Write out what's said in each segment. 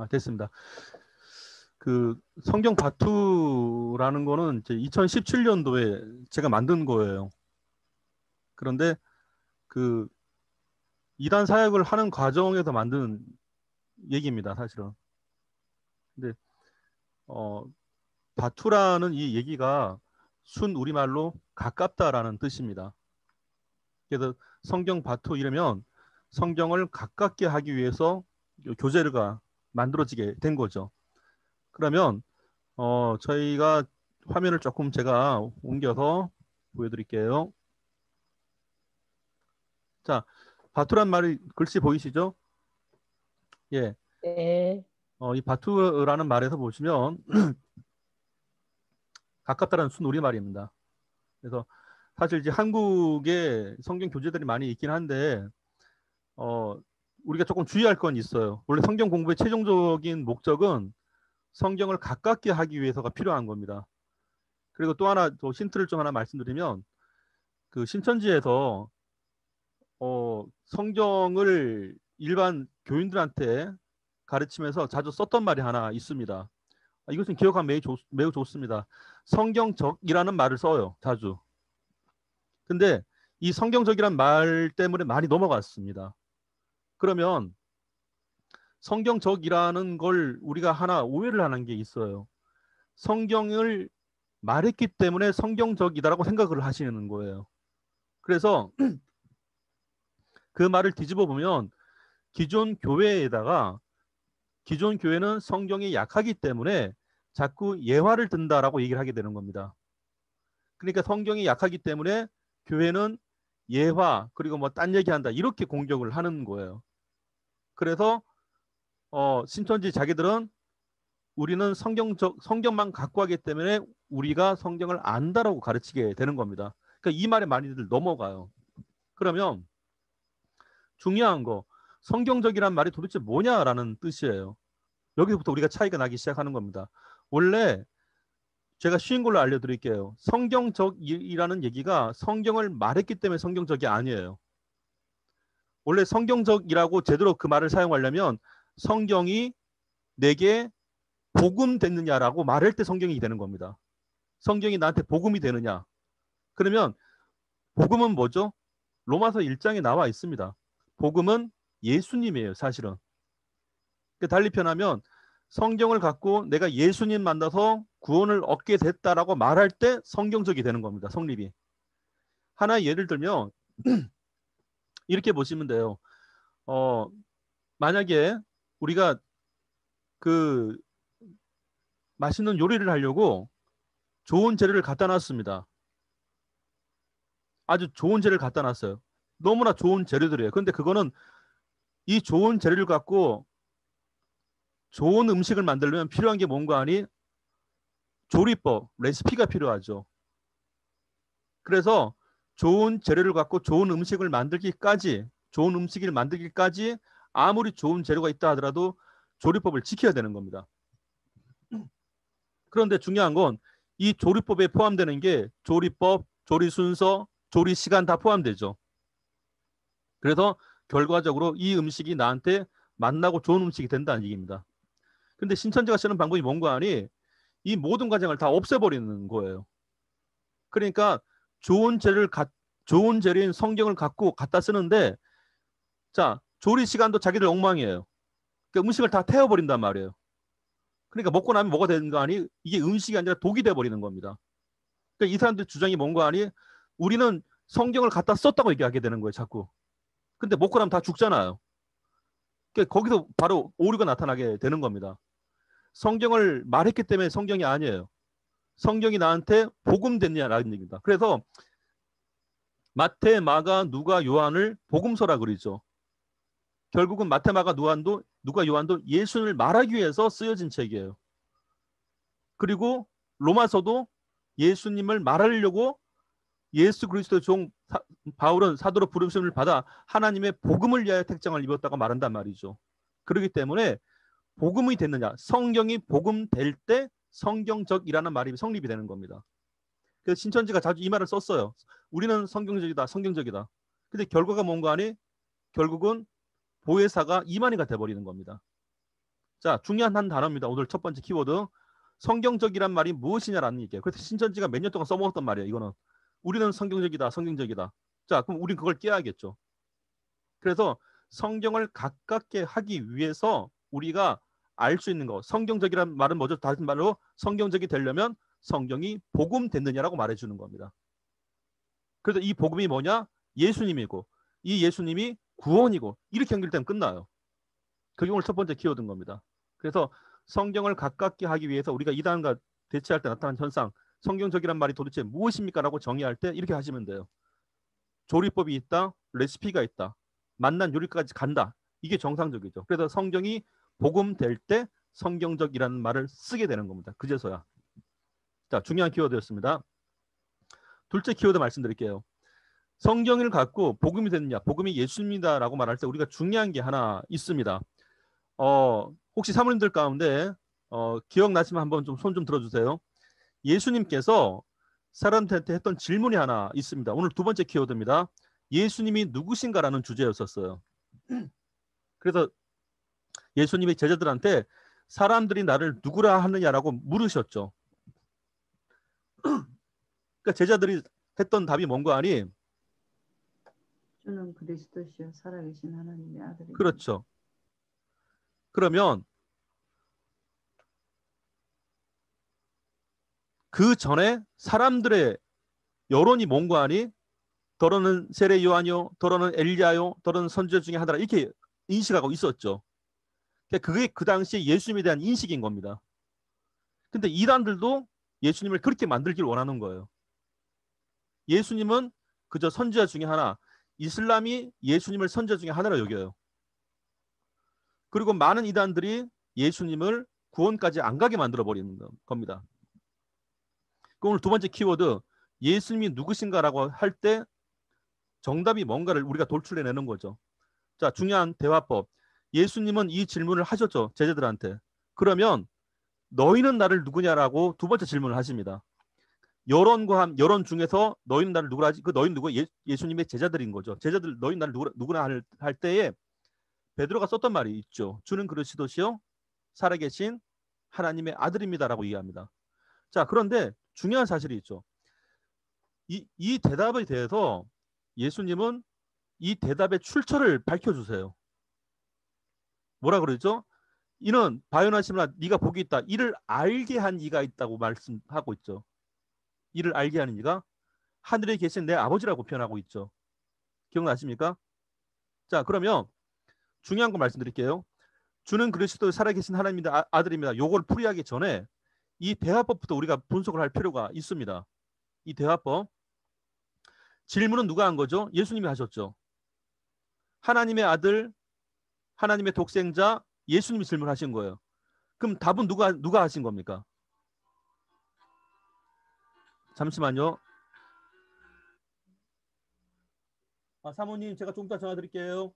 됐습니다. 그 성경 바투라는 거는 이제 2017년도에 제가 만든 거예요. 그런데 그 이단 사역을 하는 과정에서 만든 얘기입니다, 사실은. 근데 바투라는 이 얘기가 순 우리말로 가깝다라는 뜻입니다. 그래서 성경 바투 이러면 성경을 가깝게 하기 위해서 교재가 만들어지게 된 거죠. 그러면 저희가 화면을 조금 제가 옮겨서 보여드릴게요. 자, 바투란 말이 글씨 보이시죠? 예. 네. 이 바투라는 말에서 보시면 가깝다는 순 우리말입니다. 그래서 사실 이제 한국에 성경 교재들이 많이 있긴 한데 우리가 조금 주의할 건 있어요. 원래 성경 공부의 최종적인 목적은 성경을 가깝게 하기 위해서가 필요한 겁니다. 그리고 또 하나 더 힌트를 좀 하나 말씀드리면 그 신천지에서 성경을 일반 교인들한테 가르치면서 자주 썼던 말이 하나 있습니다. 이것은 기억하면 매우 좋습니다. 성경적이라는 말을 써요, 자주. 근데 이 성경적이란 말 때문에 많이 넘어갔습니다. 그러면 성경적이라는 걸 우리가 하나 오해를 하는 게 있어요. 성경을 말했기 때문에 성경적이다라고 생각을 하시는 거예요. 그래서 그 말을 뒤집어 보면 기존 교회에다가 기존 교회는 성경이 약하기 때문에 자꾸 예화를 든다라고 얘기를 하게 되는 겁니다. 그러니까 성경이 약하기 때문에 교회는 예화 그리고 뭐 딴 얘기한다 이렇게 공격을 하는 거예요. 그래서 신천지 자기들은 우리는 성경만 갖고 하기 때문에 우리가 성경을 안다라고 가르치게 되는 겁니다. 그러니까 이 말에 많이들 넘어가요. 그러면 중요한 거 성경적이란 말이 도대체 뭐냐라는 뜻이에요. 여기서부터 우리가 차이가 나기 시작하는 겁니다. 원래 제가 쉬운 걸로 알려드릴게요. 성경적이라는 얘기가 성경을 말했기 때문에 성경적이 아니에요. 원래 성경적이라고 제대로 그 말을 사용하려면 성경이 내게 복음 됐느냐라고 말할 때 성경이 되는 겁니다. 성경이 나한테 복음이 되느냐. 그러면 복음은 뭐죠? 로마서 1장에 나와 있습니다. 복음은 예수님이에요, 사실은. 달리 표현하면 성경을 갖고 내가 예수님 만나서 구원을 얻게 됐다라고 말할 때 성경적이 되는 겁니다. 성립이. 하나 예를 들면 이렇게 보시면 돼요. 만약에 우리가 그 맛있는 요리를 하려고 좋은 재료를 갖다 놨습니다. 아주 좋은 재료를 갖다 놨어요. 너무나 좋은 재료들이에요. 그런데 그거는 이 좋은 재료를 갖고 좋은 음식을 만들려면 필요한 게 뭔가 하니 조리법, 레시피가 필요하죠. 그래서 좋은 재료를 갖고 좋은 음식을 만들기까지 아무리 좋은 재료가 있다 하더라도 조리법을 지켜야 되는 겁니다. 그런데 중요한 건 이 조리법에 포함되는 게 조리법, 조리 순서, 조리 시간 다 포함되죠. 그래서 결과적으로 이 음식이 나한테 맛나고 좋은 음식이 된다는 얘기입니다. 근데 신천지가 쓰는 방법이 뭔가 하니 이 모든 과정을 다 없애버리는 거예요. 그러니까 좋은 재료인 성경을 갖고 갖다 쓰는데 자 조리 시간도 자기들 엉망이에요. 그러니까 음식을 다 태워버린단 말이에요. 그러니까 먹고 나면 뭐가 되는 거 아니 이게 음식이 아니라 독이 돼버리는 겁니다. 그러니까 이 사람들 주장이 뭔가 하니 우리는 성경을 갖다 썼다고 얘기하게 되는 거예요. 자꾸. 근데 먹고 나면 다 죽잖아요. 그러니까 거기서 바로 오류가 나타나게 되는 겁니다. 성경을 말했기 때문에 성경이 아니에요. 성경이 나한테 복음 됐냐라는 얘기입니다. 그래서 마태, 마가, 누가, 요한을 복음서라 그러죠. 결국은 마태, 마가, 누가, 요한도 예수를 말하기 위해서 쓰여진 책이에요. 그리고 로마서도 예수님을 말하려고 예수 그리스도의 종 바울은 사도로 부르심을 받아 하나님의 복음을 위하여 택장을 입었다고 말한단 말이죠. 그렇기 때문에 복음이 됐느냐, 성경이 복음 될 때 성경적이라는 말이 성립이 되는 겁니다. 그래서 신천지가 자주 이 말을 썼어요. 우리는 성경적이다, 성경적이다. 근데 결과가 뭔가 하니 결국은 보혜사가 이만희가 돼버리는 겁니다. 자, 중요한 한 단어입니다. 오늘 첫 번째 키워드. 성경적이란 말이 무엇이냐라는 얘기예요. 그래서 신천지가 몇 년 동안 써먹었단 말이에요. 이거는 우리는 성경적이다, 성경적이다. 자, 그럼 우린 그걸 깨야겠죠. 그래서 성경을 가깝게 하기 위해서 우리가 알 수 있는 거. 성경적이란 말은 뭐죠? 다른 말로 성경적이 되려면 성경이 복음 됐느냐라고 말해주는 겁니다. 그래서 이 복음이 뭐냐? 예수님이고 이 예수님이 구원이고 이렇게 연결되면 끝나요. 그게 오늘 첫 번째 키워드인 겁니다. 그래서 성경을 가깝게 하기 위해서 우리가 이단과 대치할 때 나타난 현상, 성경적이란 말이 도대체 무엇입니까? 라고 정의할 때 이렇게 하시면 돼요. 조리법이 있다, 레시피가 있다, 맛난 요리까지 간다. 이게 정상적이죠. 그래서 성경이 복음 될 때 성경적이라는 말을 쓰게 되는 겁니다. 그제서야. 자, 중요한 키워드였습니다. 둘째 키워드 말씀드릴게요. 성경을 갖고 복음이 됐느냐, 복음이 예수님이다라고 말할 때 우리가 중요한 게 하나 있습니다. 혹시 사모님들 가운데 기억나시면 한번 좀 손 좀 들어주세요. 예수님께서 사람들한테 했던 질문이 하나 있습니다. 오늘 두 번째 키워드입니다. 예수님이 누구신가라는 주제였었어요. 그래서 예수님이 제자들한테 사람들이 나를 누구라 하느냐라고 물으셨죠. 그러니까 제자들이 했던 답이 뭔가 하니 주는 그리스도시요 살아계신 하나님의 아들입니다. 그렇죠. 그러면 그 전에 사람들의 여론이 뭔가 하니 더러는 세례 요한이요, 더러는 엘리야요, 더러는 선지자 중에 하나라 이렇게 인식하고 있었죠. 그게 그 당시에 예수님에 대한 인식인 겁니다. 근데 이단들도 예수님을 그렇게 만들길 원하는 거예요. 예수님은 그저 선지자 중에 하나, 이슬람이 예수님을 선지자 중에 하나로 여겨요. 그리고 많은 이단들이 예수님을 구원까지 안 가게 만들어 버리는 겁니다. 오늘 두 번째 키워드, 예수님이 누구신가라고 할 때 정답이 뭔가를 우리가 돌출해내는 거죠. 자, 중요한 대화법. 예수님은 이 질문을 하셨죠. 제자들한테. 그러면 너희는 나를 누구냐라고 두 번째 질문을 하십니다. 여론 중에서 너희는 나를 누구라 하지? 그 너희는 누구? 예수님의 제자들인 거죠. 제자들 너희는 나를 누구나 할 때에 베드로가 썼던 말이 있죠. 주는 그리스도시요 살아계신 하나님의 아들입니다라고 얘기합니다. 자, 그런데 중요한 사실이 있죠. 이 대답에 대해서 예수님은 이 대답의 출처를 밝혀주세요. 뭐라 그러죠? 이는 바요나시므나 네가 복이 있다. 이를 알게 한 이가 있다고 말씀하고 있죠. 이를 알게 하는 이가 하늘에 계신 내 아버지라고 표현하고 있죠. 기억나십니까? 자, 그러면 중요한 거 말씀드릴게요. 주는 그리스도 살아계신 하나님의 아들입니다. 요걸 풀이하기 전에 이 대화법부터 우리가 분석을 할 필요가 있습니다. 이 대화법. 질문은 누가 한 거죠? 예수님이 하셨죠. 하나님의 아들, 하나님의 독생자, 예수님이 질문하신 거예요. 그럼 답은 누가 하신 겁니까? 잠시만요. 사모님, 제가 좀 이따 전화 드릴게요.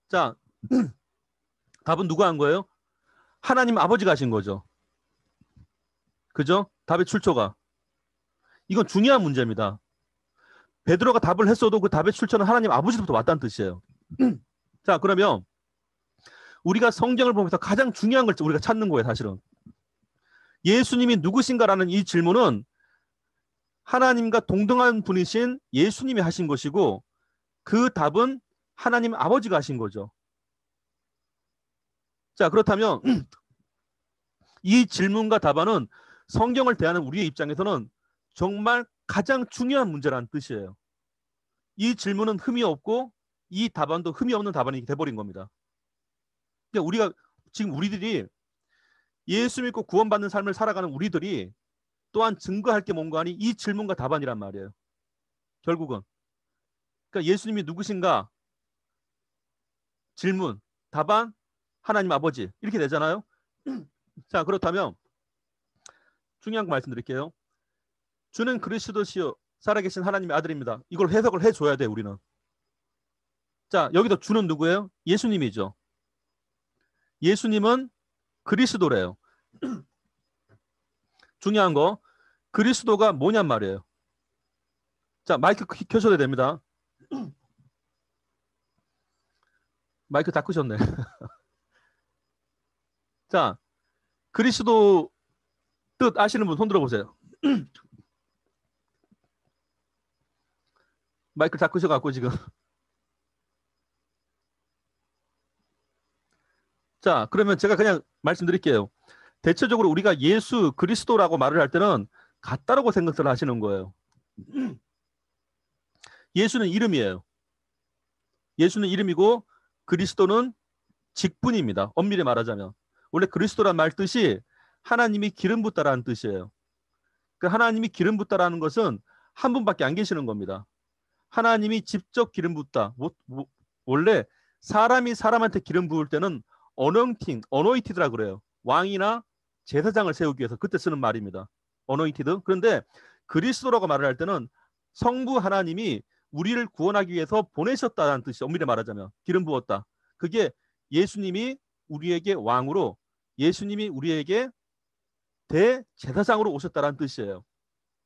자, 답은 누가 한 거예요? 하나님 아버지가 하신 거죠. 그죠? 답의 출처가. 이건 중요한 문제입니다. 베드로가 답을 했어도 그 답의 출처는 하나님 아버지로부터 왔다는 뜻이에요. 자, 그러면 우리가 성경을 보면서 가장 중요한 걸 우리가 찾는 거예요, 사실은. 예수님이 누구신가라는 이 질문은 하나님과 동등한 분이신 예수님이 하신 것이고 그 답은 하나님 아버지가 하신 거죠. 자, 그렇다면 이 질문과 답안은 성경을 대하는 우리의 입장에서는 정말 가장 중요한 문제라는 뜻이에요. 이 질문은 흠이 없고 이 답안도 흠이 없는 답안이 돼버린 겁니다. 그러니까 우리가 지금 우리들이 예수 믿고 구원받는 삶을 살아가는 우리들이 또한 증거할 게 뭔가 하니 이 질문과 답안이란 말이에요. 결국은. 그러니까 예수님이 누구신가? 질문, 답안, 하나님 아버지 이렇게 되잖아요. 자, 그렇다면 중요한 거 말씀드릴게요. 주는 그리스도시요 살아계신 하나님의 아들입니다. 이걸 해석을 해줘야 돼 우리는. 자, 여기도 주는 누구예요? 예수님이죠. 예수님은 그리스도래요. 중요한 거 그리스도가 뭐냔 말이에요. 자, 마이크 켜셔야 됩니다. 마이크 다 끄셨네. 자, 그리스도 뜻 아시는 분 손 들어보세요. 마이크 닦으셔갖고 지금. 자, 그러면 제가 그냥 말씀드릴게요. 대체적으로 우리가 예수 그리스도라고 말을 할 때는 같다라고 생각을 하시는 거예요. 예수는 이름이에요. 예수는 이름이고 그리스도는 직분입니다. 엄밀히 말하자면. 원래 그리스도란 말 뜻이 하나님이 기름 붓다라는 뜻이에요. 그 하나님이 기름 붓다라는 것은 한 분밖에 안 계시는 겁니다. 하나님이 직접 기름 붓다. 원래 사람이 사람한테 기름 부을 때는 어노인티드라 그래요. 왕이나 제사장을 세우기 위해서 그때 쓰는 말입니다. 어노인티드. 그런데 그리스도라고 말을 할 때는 성부 하나님이 우리를 구원하기 위해서 보내셨다는 뜻이 엄밀히 말하자면 기름 부었다. 그게 예수님이 우리에게 왕으로 예수님이 우리에게 대제사장으로 오셨다는 뜻이에요.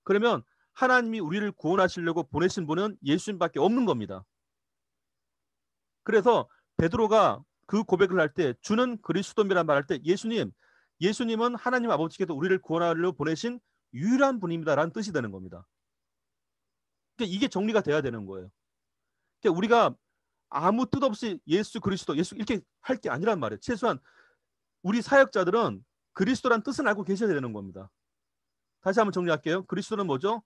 그러면 하나님이 우리를 구원하시려고 보내신 분은 예수님밖에 없는 겁니다. 그래서 베드로가 그 고백을 할 때 주는 그리스도입니다라는 말할 때 예수님은 하나님 아버지께서 우리를 구원하려고 보내신 유일한 분입니다라는 뜻이 되는 겁니다. 그러니까 이게 정리가 돼야 되는 거예요. 그러니까 우리가 아무 뜻 없이 예수 그리스도 이렇게 할 게 아니란 말이에요. 최소한 우리 사역자들은 그리스도란 뜻은 알고 계셔야 되는 겁니다. 다시 한번 정리할게요. 그리스도는 뭐죠?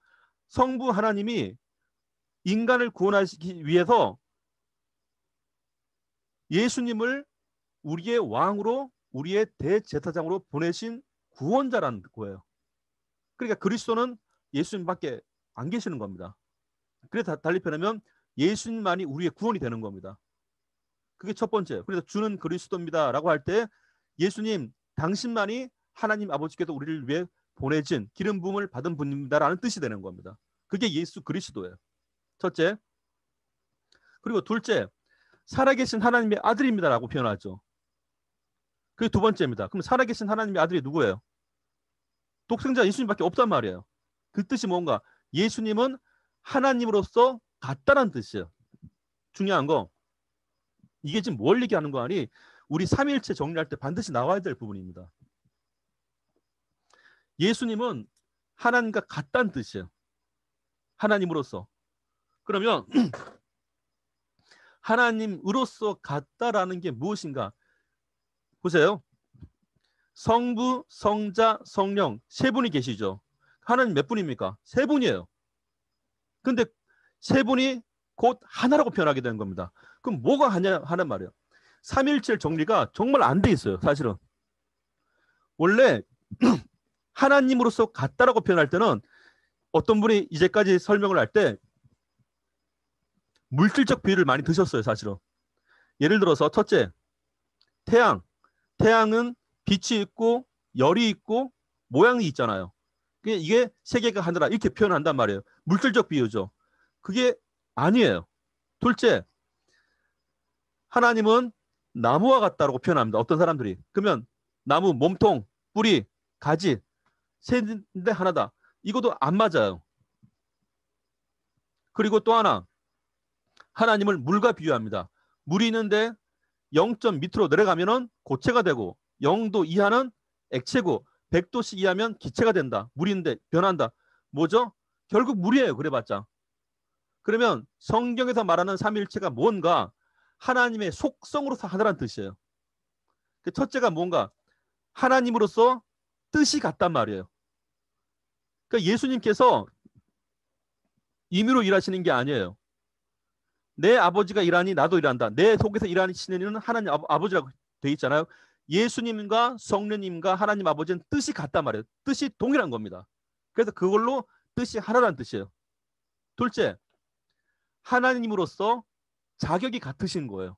성부 하나님이 인간을 구원하시기 위해서 예수님을 우리의 왕으로 우리의 대제사장으로 보내신 구원자라는 거예요. 그러니까 그리스도는 예수님밖에 안 계시는 겁니다. 그래서 달리 표현하면 예수님만이 우리의 구원이 되는 겁니다. 그게 첫 번째. 그래서 주는 그리스도입니다라고 할 때 예수님 당신만이 하나님 아버지께서 우리를 위해 보내진 기름 부음을 받은 분입니다라는 뜻이 되는 겁니다. 그게 예수 그리스도예요. 첫째. 그리고 둘째, 살아계신 하나님의 아들입니다라고 표현하죠. 그게 두 번째입니다. 그럼 살아계신 하나님의 아들이 누구예요? 독생자 예수님밖에 없단 말이에요. 그 뜻이 뭔가? 예수님은 하나님으로서 같다는 뜻이에요. 중요한 거 이게 지금 뭘 얘기하는 거 아니? 우리 삼위일체 정리할 때 반드시 나와야 될 부분입니다. 예수님은 하나님과 같다는 뜻이에요. 하나님으로서. 그러면 하나님으로서 같다라는 게 무엇인가? 보세요. 성부, 성자, 성령 세 분이 계시죠. 하나님 몇 분입니까? 세 분이에요. 근데 세 분이 곧 하나라고 표현하게 되는 겁니다. 그럼 뭐가 하는 말이에요? 삼일체 정리가 정말 안 돼 있어요. 사실은. 원래 하나님으로서 같다라고 표현할 때는 어떤 분이 이제까지 설명을 할 때 물질적 비유를 많이 드셨어요. 사실은. 예를 들어서 첫째, 태양은 빛이 있고 열이 있고 모양이 있잖아요. 이게 세계가 하늘아 이렇게 표현한단 말이에요. 물질적 비유죠. 그게 아니에요. 둘째, 하나님은 나무와 같다라고 표현합니다. 어떤 사람들이. 그러면 나무 몸통, 뿌리, 가지 셋인데 하나다. 이것도 안 맞아요. 그리고 또 하나, 하나님을 물과 비유합니다. 물이 있는데 0점 밑으로 내려가면은 고체가 되고 0도 이하는 액체고 100도씩 이하면 기체가 된다. 물인데 변한다. 뭐죠? 결국 물이에요. 그래봤자. 그러면 성경에서 말하는 삼위일체가 뭔가? 하나님의 속성으로서 하나라는 뜻이에요. 첫째가 뭔가? 하나님으로서 뜻이 같단 말이에요. 그러니까 예수님께서 임의로 일하시는 게 아니에요. 내 아버지가 일하니 나도 일한다. 내 속에서 일하시는 이는 하나님 아버지라고 돼 있잖아요. 예수님과 성령님과 하나님 아버지는 뜻이 같단 말이에요. 뜻이 동일한 겁니다. 그래서 그걸로 뜻이 하나라는 뜻이에요. 둘째, 하나님으로서 자격이 같으신 거예요.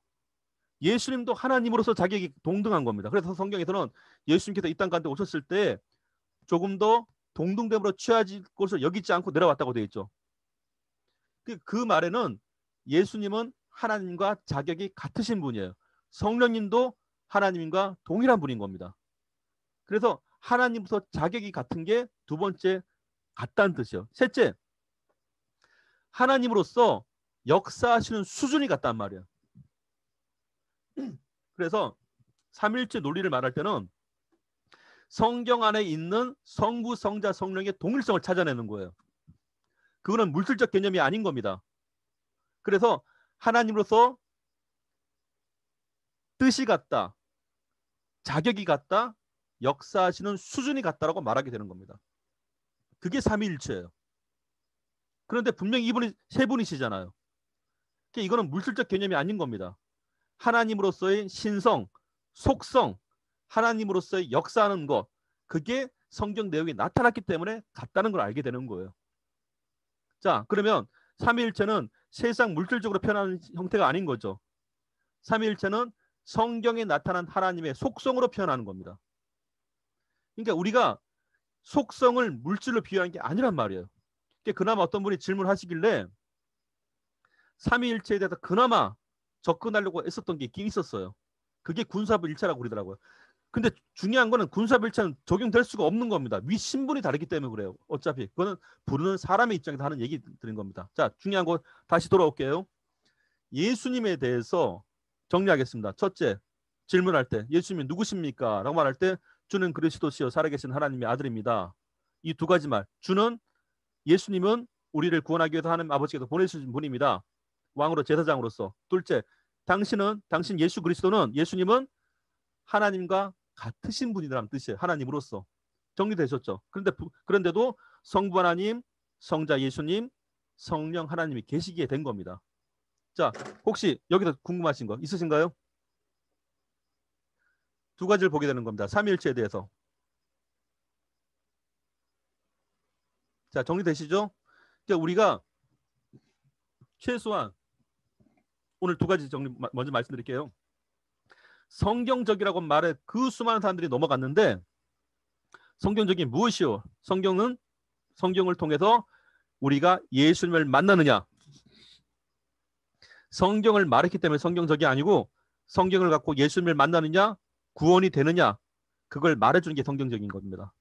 예수님도 하나님으로서 자격이 동등한 겁니다. 그래서 성경에서는 예수님께서 이 땅 가운데 오셨을 때 조금 더 동등됨으로 취하질 것을 여기지 않고 내려왔다고 되어 있죠. 그 말에는 예수님은 하나님과 자격이 같으신 분이에요. 성령님도 하나님과 동일한 분인 겁니다. 그래서 하나님부터 자격이 같은 게 두 번째 같다는 뜻이에요. 셋째, 하나님으로서 역사하시는 수준이 같단 말이에요. 그래서 삼일체 논리를 말할 때는 성경 안에 있는 성부, 성자, 성령의 동일성을 찾아내는 거예요. 그거는 물질적 개념이 아닌 겁니다. 그래서 하나님으로서 뜻이 같다, 자격이 같다, 역사하시는 수준이 같다라고 말하게 되는 겁니다. 그게 삼위일체예요. 그런데 분명히 이분이 세 분이시잖아요. 그러니까 이거는 물질적 개념이 아닌 겁니다. 하나님으로서의 신성, 속성, 하나님으로서의 역사하는 것, 그게 성경 내용에 나타났기 때문에 같다는 걸 알게 되는 거예요. 자, 그러면 삼위일체는 세상 물질적으로 표현하는 형태가 아닌 거죠. 삼위일체는 성경에 나타난 하나님의 속성으로 표현하는 겁니다. 그러니까 우리가 속성을 물질로 비유한 게 아니란 말이에요. 그나마 어떤 분이 질문하시길래 삼위일체에 대해서 그나마 접근하려고 애썼던 게 있긴 있었어요. 그게 군사부일체라고 그러더라고요. 근데 중요한 거는 군사부일체는 적용될 수가 없는 겁니다. 위 신분이 다르기 때문에 그래요. 어차피 그거는 부르는 사람의 입장에서 하는 얘기 드린 겁니다. 자, 중요한 거 다시 돌아올게요. 예수님에 대해서 정리하겠습니다. 첫째, 질문할 때 예수님이 누구십니까? 라고 말할 때 주는 그리스도시요 살아계신 하나님의 아들입니다. 이 두 가지 말. 주는, 예수님은 우리를 구원하기 위해서 하나님 아버지께서 보내주신 분입니다. 왕으로, 제사장으로서. 둘째, 당신 예수 그리스도는, 예수님은 하나님과 같으신 분이라는 뜻이에요. 하나님으로서. 정리되셨죠? 그런데도 성부 하나님, 성자 예수님, 성령 하나님이 계시게 된 겁니다. 자, 혹시 여기서 궁금하신 거 있으신가요? 두 가지를 보게 되는 겁니다. 삼위일체에 대해서. 자, 정리되시죠? 그러니까 우리가 최소한 오늘 두 가지 먼저 말씀드릴게요. 성경적이라고 말해 그 수많은 사람들이 넘어갔는데, 성경적이 무엇이요? 성경을 통해서 우리가 예수님을 만나느냐? 성경을 말했기 때문에 성경적이 아니고, 성경을 갖고 예수님을 만나느냐, 구원이 되느냐, 그걸 말해주는 게 성경적인 겁니다.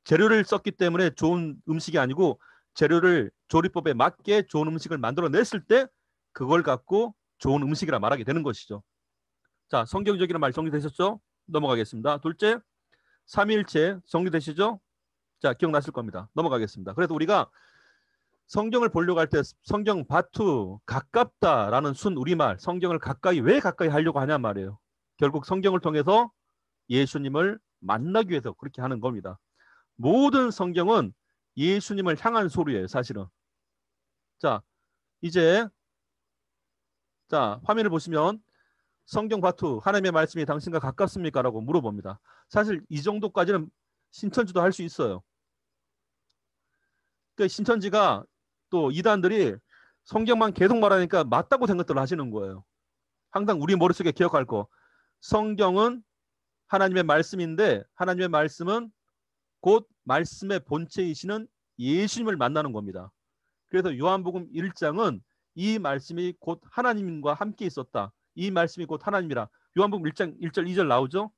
재료를 썼기 때문에 좋은 음식이 아니고, 재료를 조리법에 맞게 좋은 음식을 만들어냈을 때 그걸 갖고 좋은 음식이라 말하게 되는 것이죠. 자, 성경적이라는 말 정리되셨죠? 넘어가겠습니다. 둘째, 삼위일체 정리되시죠? 자, 기억나실 겁니다. 넘어가겠습니다. 그래서 우리가 성경을 보려고 할 때 성경 바투, 가깝다라는 순 우리말, 성경을 왜 가까이 하려고 하냐 말이에요. 결국 성경을 통해서 예수님을 만나기 위해서 그렇게 하는 겁니다. 모든 성경은 예수님을 향한 소리예요, 사실은. 자, 이제 화면을 보시면 성경 바투, 하나님의 말씀이 당신과 가깝습니까? 라고 물어봅니다. 사실 이 정도까지는 신천지도 할 수 있어요. 그러니까 신천지가 또 이단들이 성경만 계속 말하니까 맞다고 생각들 하시는 거예요. 항상 우리 머릿속에 기억할 거. 성경은 하나님의 말씀인데, 하나님의 말씀은 곧 말씀의 본체이시는 예수님을 만나는 겁니다. 그래서 요한복음 1장은 이 말씀이 곧 하나님과 함께 있었다. 이 말씀이 곧 하나님이라. 요한복음 1장 1절 2절 나오죠.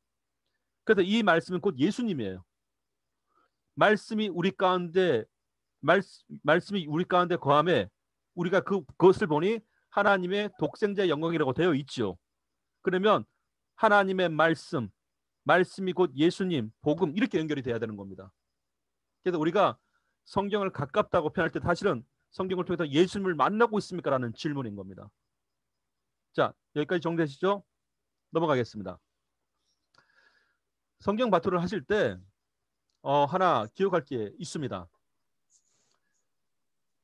그래서 이 말씀은 곧 예수님이에요. 말씀이 우리 가운데 거함에 우리가 그것을 보니 하나님의 독생자의 영광이라고 되어 있죠. 그러면 하나님의 말씀이 곧 예수님, 복음, 이렇게 연결이 돼야 되는 겁니다. 그래서 우리가 성경을 가깝다고 표현할 때 사실은 성경을 통해서 예수님을 만나고 있습니까? 라는 질문인 겁니다. 자, 여기까지 정리되시죠? 넘어가겠습니다. 성경 바투를 하실 때 하나 기억할 게 있습니다.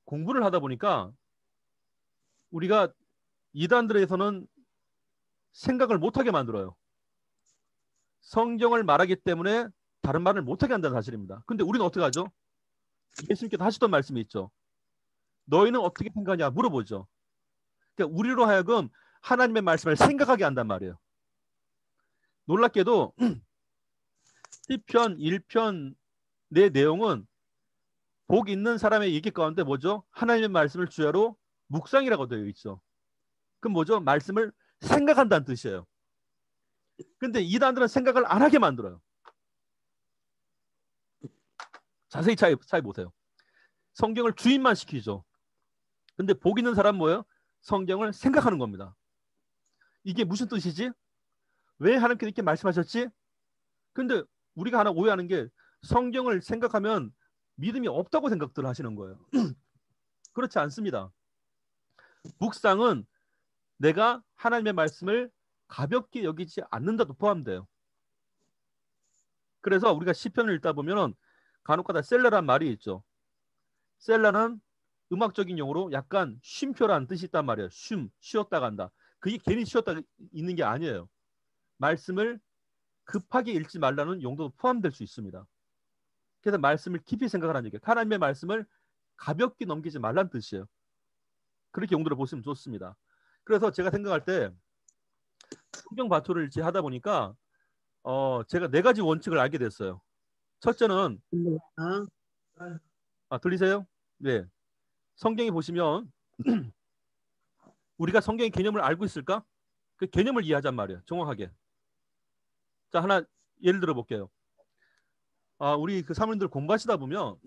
공부를 하다 보니까 우리가 이단들에서는 생각을 못하게 만들어요. 성경을 말하기 때문에 다른 말을 못하게 한다는 사실입니다. 근데 우리는 어떻게 하죠? 예수님께서 하시던 말씀이 있죠. 너희는 어떻게 생각하냐 물어보죠. 그러니까 우리로 하여금 하나님의 말씀을 생각하게 한단 말이에요. 놀랍게도 시편 1편 내 내용은 복 있는 사람의 얘기 가운데 뭐죠? 하나님의 말씀을 주야로 묵상이라고 되어 있죠. 그럼 뭐죠? 말씀을 생각한다는 뜻이에요. 근데 이단들은 생각을 안 하게 만들어요. 자세히 차이 보세요. 성경을 주입만 시키죠. 근데 복 있는 사람은 뭐예요? 성경을 생각하는 겁니다. 이게 무슨 뜻이지? 왜 하나님께서 이렇게 말씀하셨지? 근데 우리가 하나 오해하는 게 성경을 생각하면 믿음이 없다고 생각들 하시는 거예요. 그렇지 않습니다. 묵상은 내가 하나님의 말씀을 가볍게 여기지 않는다도 포함돼요. 그래서 우리가 시편을 읽다 보면 간혹가다 셀라란 말이 있죠. 셀라는 음악적인 용어로 약간 쉼표라는 뜻이 있단 말이에요. 쉬었다 간다. 그게 괜히 쉬었다 있는 게 아니에요. 말씀을 급하게 읽지 말라는 용도도 포함될 수 있습니다. 그래서 말씀을 깊이 생각하라는 얘기예요. 하나님의 말씀을 가볍게 넘기지 말라는 뜻이에요. 그렇게 용도를 보시면 좋습니다. 그래서 제가 생각할 때 성경 발표를 하다 보니까 제가 4가지 원칙을 알게 됐어요. 첫째는 들리세요? 네. 성경에 보시면 우리가 성경의 개념을 알고 있을까? 그 개념을 이해하잔 말이에요. 정확하게. 자, 하나 예를 들어 볼게요. 우리 그 사모님들 공부하시다 보면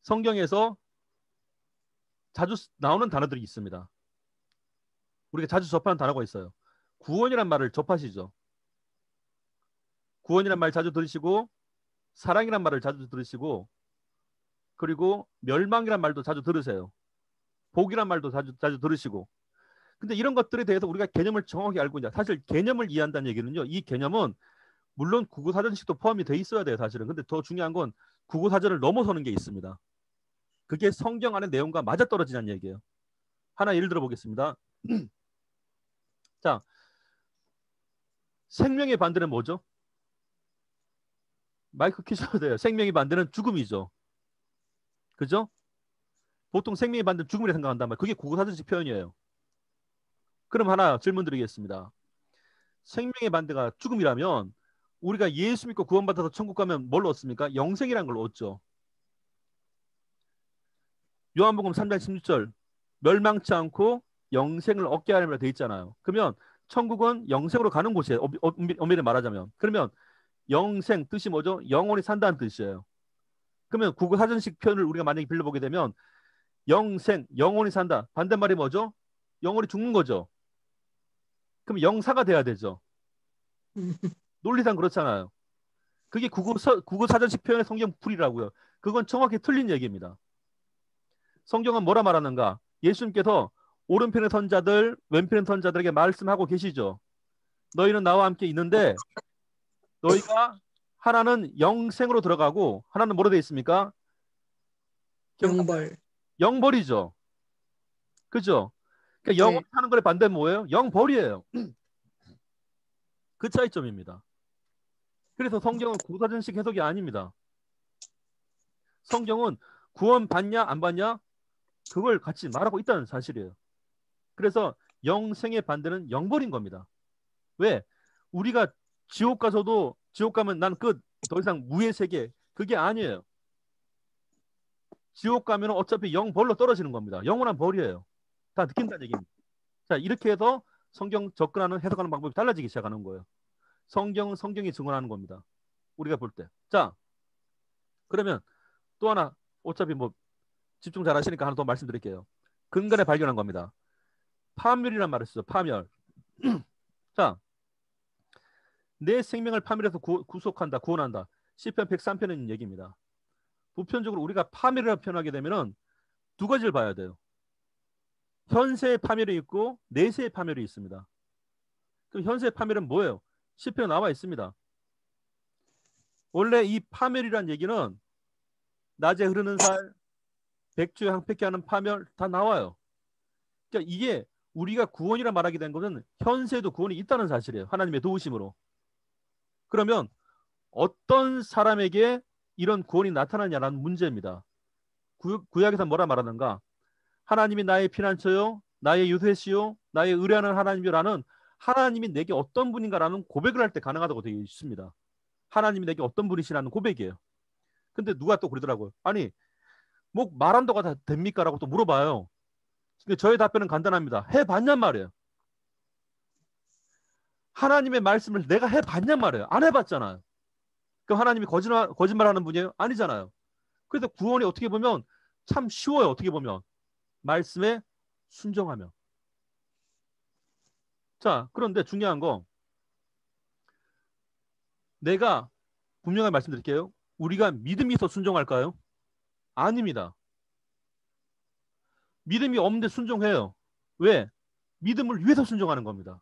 성경에서 자주 나오는 단어들이 있습니다. 우리가 자주 접하는 단어가 있어요. 구원이란 말을 접하시죠. 구원이란 말 자주 들으시고 사랑이란 말을 자주 들으시고 그리고 멸망이란 말도 자주 들으세요. 복이란 말도 자주 들으시고. 근데 이런 것들에 대해서 우리가 개념을 정확히 알고 있냐. 사실 개념을 이해한다는 얘기는요. 이 개념은 물론 국어사전식도 포함이 돼 있어야 돼요. 사실은. 근데 더 중요한 건 국어사전을 넘어서는 게 있습니다. 그게 성경 안의 내용과 맞아떨어지는 얘기예요. 하나 예를 들어 보겠습니다. 자, 생명의 반대는 뭐죠? 마이크 켜셔도 돼요. 생명의 반대는 죽음이죠. 그죠? 보통 생명의 반대는 죽음이라 생각한단 말이에요. 그게 국어사전식 표현이에요. 그럼 하나 질문 드리겠습니다. 생명의 반대가 죽음이라면 우리가 예수 믿고 구원받아서 천국 가면 뭘 얻습니까? 영생이라는 걸 얻죠. 요한복음 3장 16절 멸망치 않고 영생을 얻게 하려면 돼 있잖아요. 그러면 천국은 영생으로 가는 곳이에요. 엄밀히 말하자면. 그러면 영생 뜻이 뭐죠? 영원히 산다는 뜻이에요. 그러면 국어사전식 표현을 우리가 만약에 빌려보게 되면 영생, 영원히 산다. 반대말이 뭐죠? 영원히 죽는 거죠. 그럼 영사가 돼야 되죠. 논리상 그렇잖아요. 그게 국어사전식 표현의 성경풀이라고요. 그건 정확히 틀린 얘기입니다. 성경은 뭐라 말하는가? 예수님께서 오른편의 선자들, 왼편의 선자들에게 말씀하고 계시죠. 너희는 나와 함께 있는데 너희가 하나는 영생으로 들어가고 하나는 뭐로 되어 있습니까? 영벌. 영벌이죠. 그죠? 그러니까 영원히 사는 거에 반대는 뭐예요? 영벌이에요. 그 차이점입니다. 그래서 성경은 국어사전식 해석이 아닙니다. 성경은 구원 받냐 안 받냐 그걸 같이 말하고 있다는 사실이에요. 그래서 영생의 반대는 영벌인 겁니다. 왜? 우리가 지옥 가서도 지옥 가면 난 끝, 더 이상 무의 세계 그게 아니에요. 지옥 가면 어차피 영벌로 떨어지는 겁니다. 영원한 벌이에요. 다 느낀다는 얘기입니다. 자, 이렇게 해서 성경 접근하는 해석하는 방법이 달라지기 시작하는 거예요. 성경은 성경이 증언하는 겁니다. 우리가 볼 때. 자, 그러면 또 하나 어차피 뭐 집중 잘 하시니까 하나 더 말씀드릴게요. 근간에 발견한 겁니다. 파멸이란 말을 쓰죠. 파멸. 자, 내 생명을 파멸해서 구속한다, 구원한다. 시편 103편에 있는 얘기입니다. 보편적으로 우리가 파멸이라고 표현하게 되면은 두 가지를 봐야 돼요. 현세의 파멸이 있고 내세의 파멸이 있습니다. 그럼 현세의 파멸은 뭐예요? 시편에 나와 있습니다. 원래 이 파멸이란 얘기는 낮에 흐르는 살, 백주에 항폐케 하는 파멸 다 나와요. 그러니까 이게 우리가 구원이라 말하게 된 것은 현세에도 구원이 있다는 사실이에요. 하나님의 도우심으로. 그러면 어떤 사람에게 이런 구원이 나타나냐라는 문제입니다. 구약에서 뭐라 말하는가? 하나님이 나의 피난처요, 나의 유대시요, 나의 의뢰하는 하나님이라는 하나님이 내게 어떤 분인가라는 고백을 할 때 가능하다고 되어 있습니다. 하나님이 내게 어떤 분이시라는 고백이에요. 근데 누가 또 그러더라고요. 아니, 뭐 말한다고 다 됩니까? 라고 또 물어봐요. 저의 답변은 간단합니다. 해봤냔 말이에요. 하나님의 말씀을 내가 해봤냔 말이에요. 안 해봤잖아요. 그럼 하나님이 거짓말하는 분이에요? 아니잖아요. 그래서 구원이 어떻게 보면 참 쉬워요. 어떻게 보면 말씀에 순종하면. 자, 그런데 중요한 거 내가 분명히 말씀드릴게요. 우리가 믿음이 있어 순종할까요? 아닙니다. 믿음이 없는데 순종해요. 왜? 믿음을 위해서 순종하는 겁니다.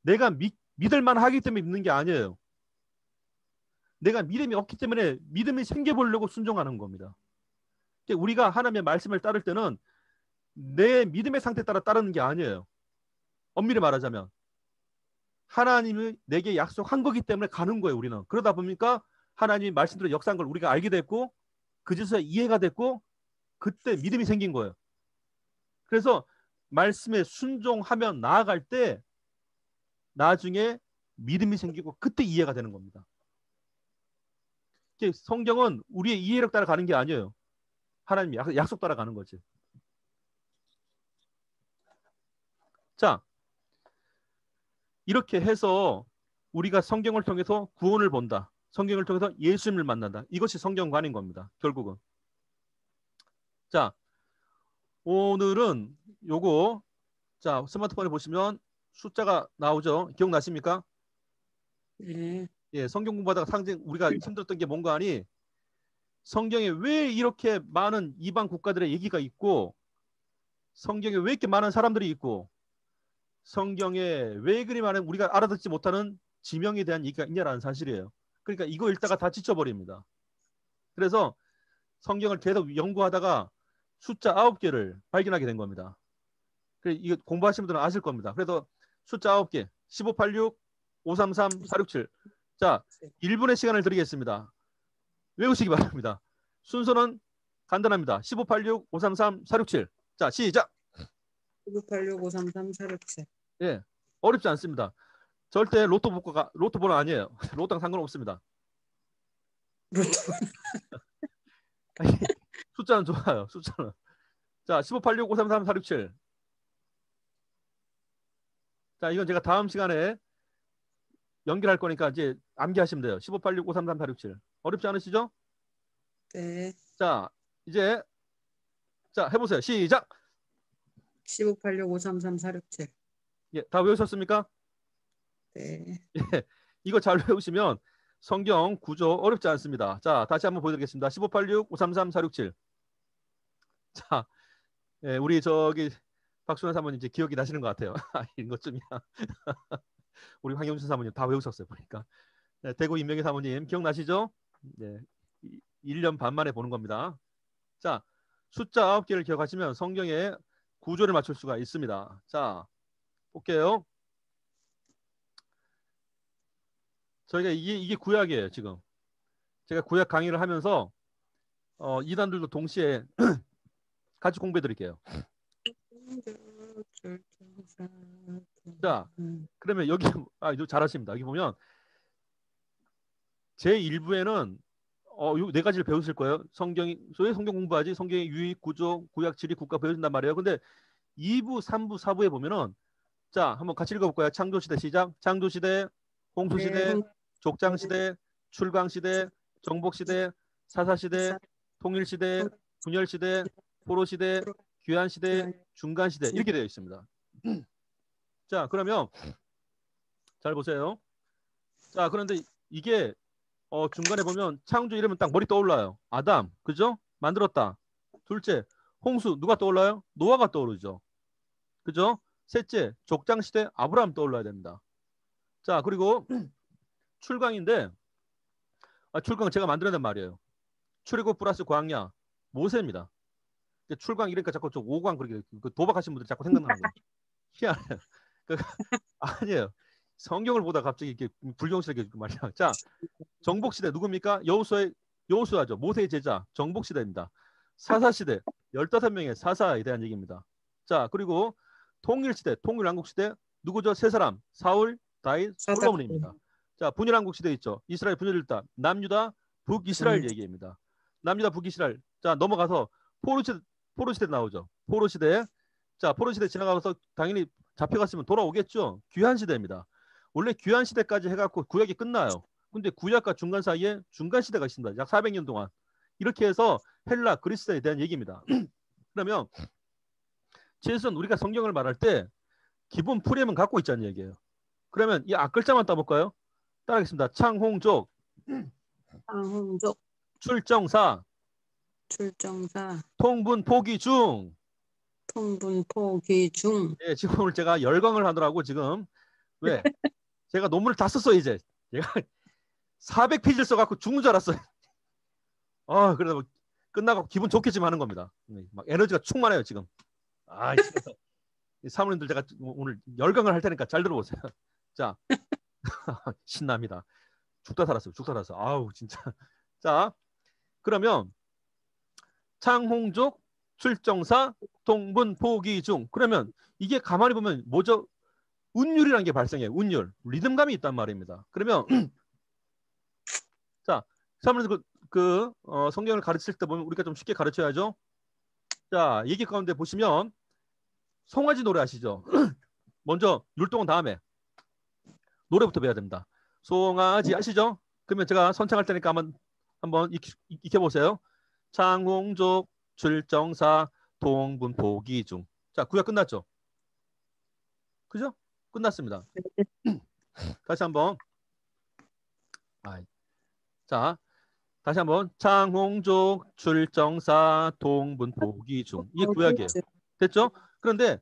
내가 믿을 만하기 때문에 믿는 게 아니에요. 내가 믿음이 없기 때문에 믿음이 생겨보려고 순종하는 겁니다. 우리가 하나님의 말씀을 따를 때는 내 믿음의 상태에 따라 따르는 게 아니에요. 엄밀히 말하자면 하나님이 내게 약속한 거기 때문에 가는 거예요. 우리는. 그러다 보니까 하나님이 말씀대로 역사한 걸 우리가 알게 됐고 그제서야 이해가 됐고 그때 믿음이 생긴 거예요. 그래서 말씀에 순종하며 나아갈 때 나중에 믿음이 생기고 그때 이해가 되는 겁니다. 성경은 우리의 이해력 따라 가는 게 아니에요. 하나님 약속 따라 가는 거지. 자, 이렇게 해서 우리가 성경을 통해서 구원을 본다. 성경을 통해서 예수님을 만난다. 이것이 성경관인 겁니다. 결국은. 자, 오늘은 요거 자 스마트폰에 보시면 숫자가 나오죠. 기억나십니까? 네. 예, 성경 공부하다가 상징 우리가 힘들었던 게 뭔가 하니 성경에 왜 이렇게 많은 이방 국가들의 얘기가 있고 성경에 왜 이렇게 많은 사람들이 있고 성경에 왜 그리 많은 우리가 알아듣지 못하는 지명에 대한 얘기가 있냐라는 사실이에요. 그러니까 이거 읽다가 다 지쳐버립니다. 그래서 성경을 계속 연구하다가 숫자 9개를 발견하게 된 겁니다. 그래서 이거 공부하시는 분들은 아실 겁니다. 그래서 숫자 9개 1586 533 467 자 1분의 시간을 드리겠습니다. 외우시기 바랍니다. 순서는 간단합니다. 1586 533 467 자 시작. 1586 533 467 예, 어렵지 않습니다. 절대 로또 번호 아니에요. 로또랑 상관없습니다. 숫자는 좋아요. 숫자는. 자, 1586 533 467. 자, 이건 제가 다음 시간에 연결할 거니까 이제 암기하시면 돼요. 1586 533 467. 어렵지 않으시죠? 네. 자, 이제 자, 해보세요. 시작. 1586 533 467 예, 다 외우셨습니까? 네. 예, 이거 잘 외우시면 성경 구조 어렵지 않습니다. 자, 다시 한번 보여드리겠습니다. 1586 533 467. 자, 예, 우리 저기 박순환 사모님 이제 기억이 나시는 것 같아요. 이런 것쯤이야. 우리 황영준 사모님 다 외우셨어요 보니까. 네, 대구 임명희 사모님 기억나시죠? 네, 1년 반 만에 보는 겁니다. 자, 숫자 9개를 기억하시면 성경의 구조를 맞출 수가 있습니다. 자, 볼게요. 저희가 이게 구약이에요. 지금 제가 구약 강의를 하면서 이단들도 동시에 같이 공부해 드릴게요. 자, 그러면 여기 이거 잘하십니다. 여기 보면 제 1부에는 요 4가지를 배우실 거예요. 왜 성경 공부하지? 성경의 유익, 구조, 구약, 지리, 국가 배우신단 말이에요. 근데 2부, 3부, 4부에 보면은 자, 한번 같이 읽어볼까요? 창조시대 시작. 창조시대, 홍수시대, 족장시대, 출강시대, 정복시대, 사사시대, 통일시대, 분열시대, 포로시대, 귀환시대, 중간시대 이렇게 되어 있습니다. 자, 그러면 잘 보세요. 자, 그런데 이게 중간에 보면 창조 이러면 딱 머리 떠올라요. 아담, 그죠? 만들었다. 둘째, 홍수 누가 떠올라요? 노아가 떠오르죠. 그죠? 셋째, 족장시대 아브라함 떠올라야 됩니다. 자, 그리고 출강인데 출강은 제가 만들어낸 말이에요. 출애굽 플러스 광야 모세입니다. 출강 이러니까 자꾸 저 5강 그렇게 도박하신 분들 자꾸 생각나는 거예요. 희한해요. 아니에요. 성경을 보다 갑자기 이렇게 불경스럽게 말이야. 자, 정복시대 누굽니까? 여호수아죠. 모세의 제자 정복시대입니다. 사사시대 15명의 사사에 대한 얘기입니다. 자, 그리고 통일시대 통일왕국시대 누구죠? 세 사람 사울, 다윗, 솔로몬입니다. 자, 분열왕국시대 있죠. 이스라엘 분열일다 남유다 북이스라엘 얘기입니다. 남유다 북이스라엘. 자, 넘어가서 포로시대 나오죠. 포로시대. 자, 포로시대 지나가서 당연히 잡혀갔으면 돌아오겠죠. 귀환시대입니다. 원래 귀환시대까지 해갖고 구약이 끝나요. 근데 구약과 중간 사이에 중간시대가 있습니다. 약 400년 동안. 이렇게 해서 헬라, 그리스에 대한 얘기입니다. 그러면 최소한 우리가 성경을 말할 때 기본 프레임은 갖고 있자는 얘기예요. 그러면 이 앞글자만 따볼까요? 따라하겠습니다. 창홍족, 창홍족, 출정사, 출정사, 통분 포기 중. 통분 포기 중. 예, 지금 오늘 제가 열광을 하느라고 지금 왜? 제가 논문을 다 썼어요 이제. 제가 400페이지를 써갖고 죽는 줄 알았어요. 그래도 뭐 끝나고 기분 좋겠지만 하는 겁니다. 막 에너지가 충만해요 지금. 사모님들 제가 오늘 열광을 할 테니까 잘 들어보세요. 자, 신납니다. 죽다 살았어요. 죽다 살았어. 아우 진짜. 자, 그러면 창홍족, 출정사, 통분 포기 중. 그러면 이게 가만히 보면 뭐죠? 운율이라는 게 발생해요. 운율. 리듬감이 있단 말입니다. 그러면 자, 사모님들 성경을 가르칠 때 보면 우리가 좀 쉽게 가르쳐야죠. 자, 얘기 가운데 보시면 송아지 노래 아시죠? 먼저 율동은 다음에 노래부터 배워야 됩니다. 송아지 아시죠? 그러면 제가 선창할 테니까 한번 익혀보세요. 창홍족, 출정사, 통분 포기 중. 자, 구약 끝났죠? 그죠? 끝났습니다. 다시 한번. 자, 다시 한번. 창홍족, 출정사, 통분 포기 중. 이게 구약이에요. 됐죠? 그런데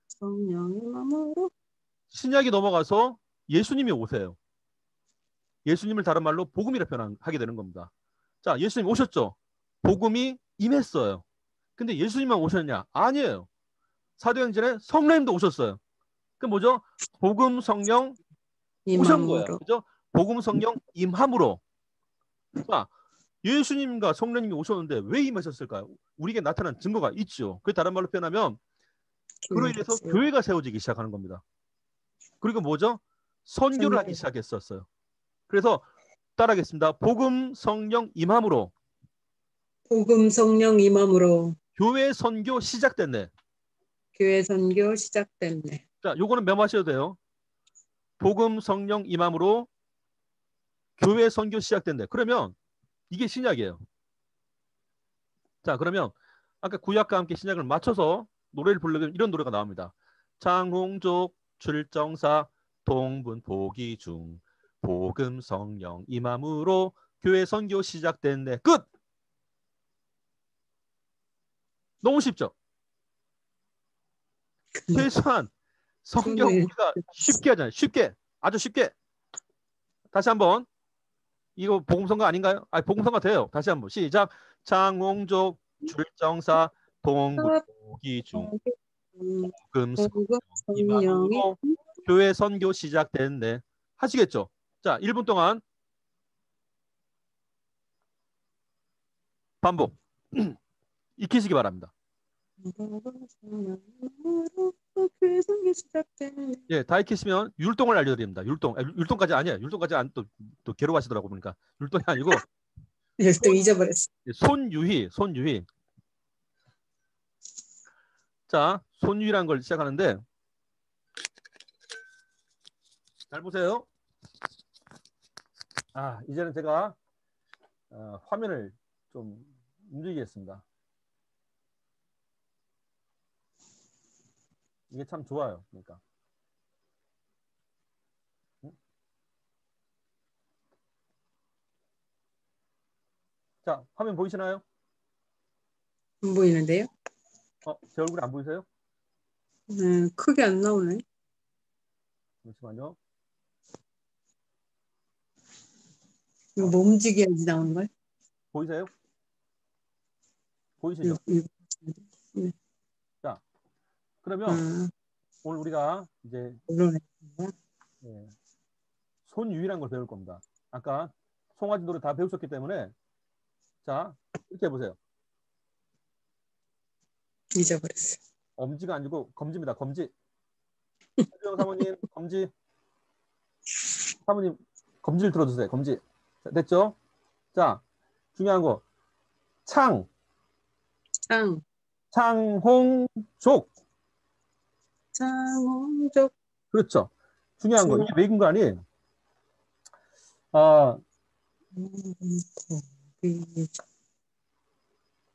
성령의 마음으로 신약이 넘어가서 예수님이 오세요. 예수님을 다른 말로 복음이라 표현하게 되는 겁니다. 자, 예수님 오셨죠? 복음이 임했어요. 근데 예수님만 오셨냐? 아니에요. 사도행전에 성령님도 오셨어요. 그 뭐죠? 복음 성령 오신 거예요. 그죠? 복음 성령 임함으로. 자, 예수님과 성령님이 오셨는데 왜 임하셨을까요? 우리에게 나타난 증거가 있죠. 그 다른 말로 표현하면 그로 인해서 교회가 세워지기 시작하는 겁니다. 그리고 뭐죠? 선교를 하기 시작했었어요. 그래서 따라하겠습니다. 복음 성령 임함으로. 복음 성령 임함으로 교회 선교 시작됐네. 교회 선교 시작됐네. 자, 요거는 메모하셔도 돼요. 복음 성령 임함으로 교회 선교 시작됐네. 그러면 이게 신약이에요. 자, 그러면 아까 구약과 함께 신약을 맞춰서 노래를 부르면 이런 노래가 나옵니다. 창홍족, 출정사, 통분 포기 중, 복음 성령 임함으로 교회 선교 시작됐네. 끝! 너무 쉽죠? 최소한 성경 우리가 쉽게 하잖아요. 쉽게. 아주 쉽게. 다시 한번. 이거 복음성가 아닌가요? 복음성가 돼요. 다시 한번. 시작. 창홍족, 출정사, 통분 포기 중, 복음 성령 임함으로 교회 선교 시작됐네. 하시겠죠? 자, 1분 동안 반복. 익히시기 바랍니다. 예, 다 익히시면 율동을 알려드립니다. 율동까지 아니에요. 율동까지 또 괴로워하시더라고 보니까. 율동이 아니고 율동 잊어버렸어. 손유희. 자, 손유희라는 걸 시작하는데 잘 보세요. 이제는 제가 화면을 좀 움직이겠습니다. 이게 참 좋아요. 그러니까. 자, 화면 보이시나요? 안 보이는데요? 제 얼굴이 안 보이세요? 크게 안 나오네. 잠시만요. 이거 뭐 움직여야지 나오는 걸? 보이세요? 보이시죠? 네. 자, 그러면 오늘 우리가 이제 손유희라는 걸 배울 겁니다. 아까 송아지 노래 다 배우셨기 때문에 자, 이렇게 해보세요. 잊어버렸어. 엄지가 아니고 검지입니다. 검지. 하주영 사모님, 검지. 사모님, 검지를 들어주세요. 검지. 자, 됐죠? 자, 중요한 거. 창홍족. 창홍족. 그렇죠. 중요한 거. 이게 외국간이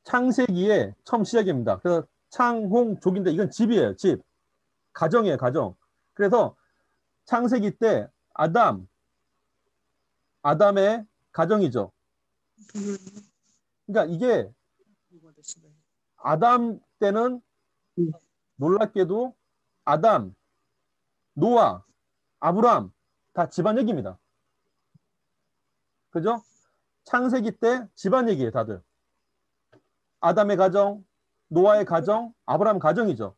창세기의 처음 시작입니다. 그래서 창홍족인데 이건 집이에요. 집. 가정이에요. 가정. 그래서 창세기 때 아담, 아담의 가정이죠. 그러니까 이게 아담 때는 놀랍게도 아담, 노아, 아브람 다 집안 얘기입니다. 그죠? 창세기 때 집안 얘기예요, 다들. 아담의 가정, 노아의 가정, 아브람 가정이죠.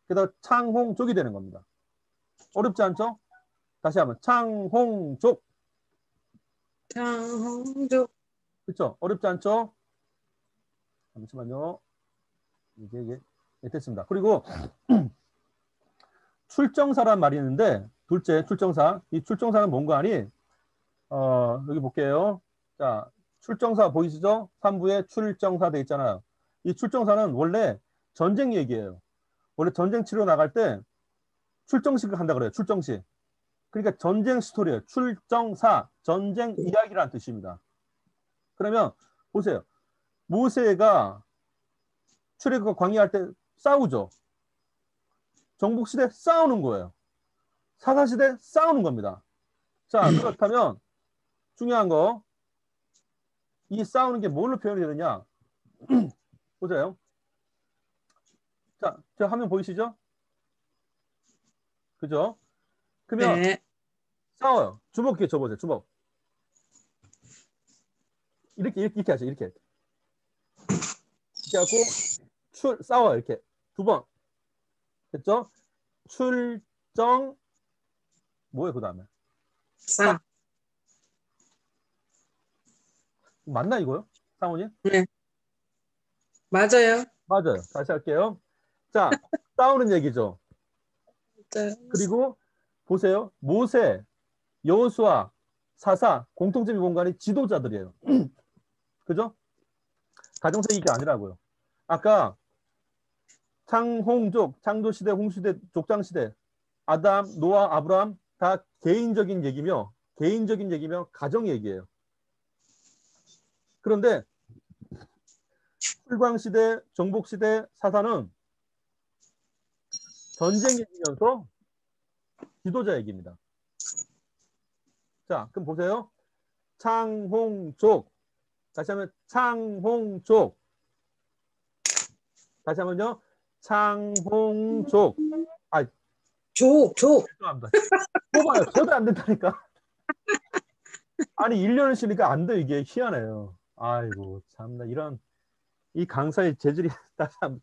그래서 창홍족이 되는 겁니다. 어렵지 않죠? 다시 한번 창홍족. 창홍족. 그렇죠? 어렵지 않죠? 잠시만요. 이게 됐습니다. 그리고 출정사란 말이 있는데 둘째 출정사. 이 출정사는 뭔가 하니 여기 볼게요. 자, 출정사 보이시죠? 3부에 출정사 돼 있잖아요. 이 출정사는 원래 전쟁 얘기예요. 원래 전쟁 치러 나갈 때 출정식을 한다 그래요. 출정식. 그러니까 전쟁 스토리예요. 출정사, 전쟁 이야기라는 뜻입니다. 그러면 보세요. 모세가 출애굽 광야할 때 싸우죠. 정복시대 싸우는 거예요. 사사시대 싸우는 겁니다. 자, 그렇다면 중요한 거, 이 싸우는 게 뭘로 표현이 되느냐? 보세요. 자, 저 화면 보이시죠? 그죠? 그러면 네. 싸워요. 주먹 이렇게 줘보세요. 주먹. 이렇게 하죠. 이렇게 하고 싸워요. 이렇게 두 번. 됐죠? 출정 뭐예요? 그 다음에 사. 맞나 이거요? 사모님? 네. 맞아요. 맞아요. 다시 할게요. 자, 싸우는 얘기죠. 맞아요. 그리고 보세요. 모세, 여호수아, 사사 공통점이 뭔가니 지도자들이에요. 그죠? 가정사 얘기가 아니라고요. 아까 창홍족, 창조시대, 홍수시대, 족장시대, 아담, 노아, 아브라함 다 개인적인 얘기며 가정 얘기예요. 그런데 출광시대, 정복시대, 사사는 전쟁 얘기면서 지도자 얘기입니다. 자, 그럼 보세요. 창홍족. 다시 하면 창홍족. 다시 한번요. 창홍족. 아, 족. 죄송합니다. 뽑아요. 저도 안 된다니까. 아니 1년을 쉬니까 안 돼. 이게 희한해요. 아이고 참나 이런 이 강사의 재질이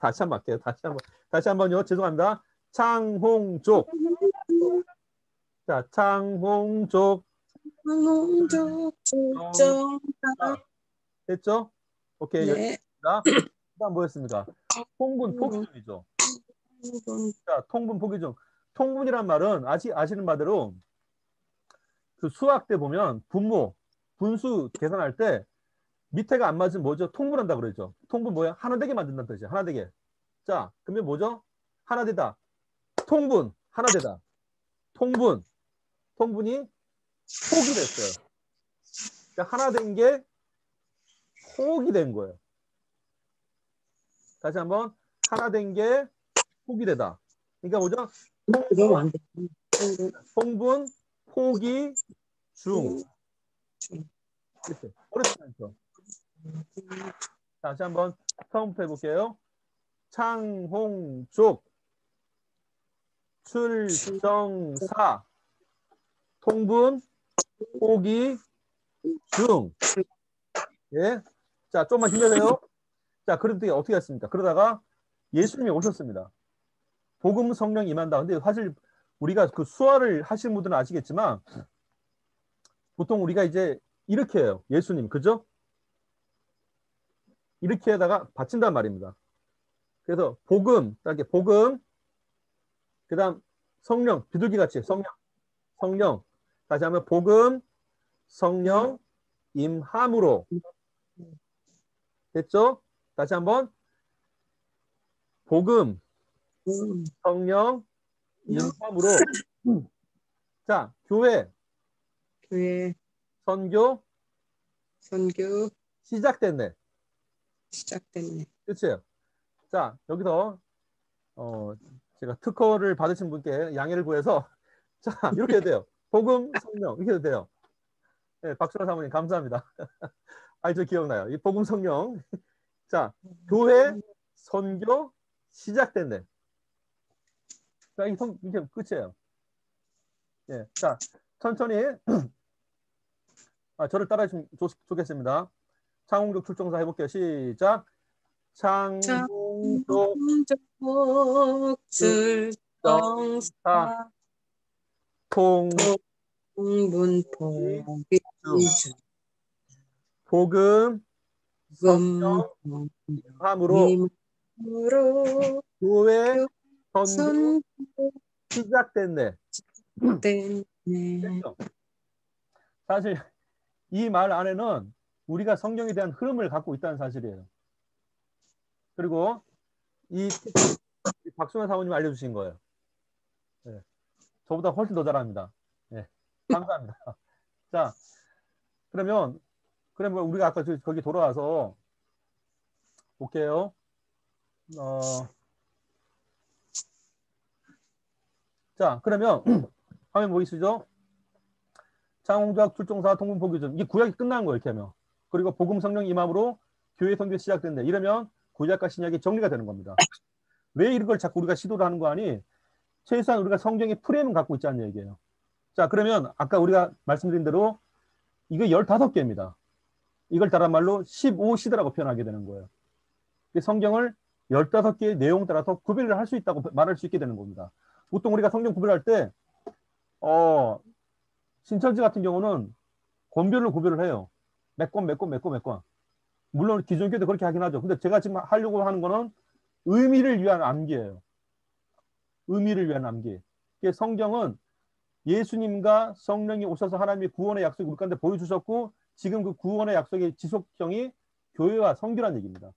다시 한번 할게요. 다시 한번요. 죄송합니다. 창홍족. 자, 창홍족. 창홍족. 출정. 됐죠? 오케이. 네. 그다음 뭐였습니까? 통분 포기중이죠. 자, 통분 포기중. 통분이란 말은 아시는 바대로 그 수학 때 보면 분수 계산할 때 밑에가 안 맞으면 뭐죠? 통분한다 그러죠. 통분 뭐야? 하나 되게 만든다는 뜻이죠. 하나 되게. 자, 그러면 뭐죠? 하나 되다. 통분 하나 되다. 통분이 폭이 됐어요. 그러니까 하나 된 게 폭이 된 거예요. 다시 한번 하나 된 게 폭이 되다. 그러니까 뭐죠? 통분, 포기, 중. 이렇게. 어렵지 않죠? 다시 한번 처음부터 해볼게요. 창홍족, 출정사, 통분, 포기, 중. 예. 자, 좀만 힘내세요. 자, 그런데 어떻게 했습니까? 그러다가 예수님이 오셨습니다. 복음 성령 임한다. 근데 사실 우리가 그 수화를 하시는 분들은 아시겠지만 보통 우리가 이제 이렇게 해요. 예수님. 그죠? 이렇게 하다가 바친단 말입니다. 그래서 복음, 이렇게 복음, 그 다음 성령, 비둘기 같이 성령. 다시 하면 복음, 성령, 임함으로. 됐죠? 다시 한번 복음, 성령, 임함으로. 자, 교회, 선교, 시작됐네. 그렇죠? 자, 여기서 제가 특허를 받으신 분께 양해를 구해서 자, 이렇게 해도 돼요. 복음, 성령 이렇게 해도 돼요. 네, 박수라 사모님 감사합니다. 아이 저 기억나요. 이 복음 성령. 자, 교회 선교 시작됐네. 자, 이게 끝이에요. 예, 자, 천천히 저를 따라해 주시면 좋겠습니다. 창홍족 출정사 해볼게요. 시작. 창홍족 창조 출정사 통 통문포기 복음 함으로 금으로 교회 선교 선포됐네. 시작됐네. 됐죠? 사실 이 말 안에는 우리가 성경에 대한 흐름을 갖고 있다는 사실이에요. 그리고 이 박수현 사모님 알려주신 거예요. 네. 저보다 훨씬 더 잘합니다. 네. 감사합니다. 자, 그러면 우리가 아까 거기 돌아와서 볼게요. 자, 그러면 화면 보이시죠? 창홍작 출정사 통문포교전 이게 구약이 끝난 거예요. 이렇게 하면. 그리고 복음 성령 임함으로 교회 선교 시작된다. 이러면 구약과 신약이 정리가 되는 겁니다. 왜 이런 걸 자꾸 우리가 시도를 하는 거 아니? 최소한 우리가 성경의 프레임은 갖고 있지 않는 얘기예요. 자, 그러면 아까 우리가 말씀드린 대로 이거 15개입니다. 이걸 다른 말로 15시대라고 표현하게 되는 거예요. 성경을 15개의 내용 따라서 구별을 할 수 있다고 말할 수 있게 되는 겁니다. 보통 우리가 성경 구별할 때 신천지 같은 경우는 권별로 구별을 해요. 몇 권. 물론 기존교도 그렇게 하긴 하죠. 근데 제가 지금 하려고 하는 거는 의미를 위한 암기예요. 의미를 위한 암기. 성경은 예수님과 성령이 오셔서 하나님의 구원의 약속을 우리 가운데 보여주셨고 지금 그 구원의 약속의 지속성이 교회와 선교라는 얘기입니다.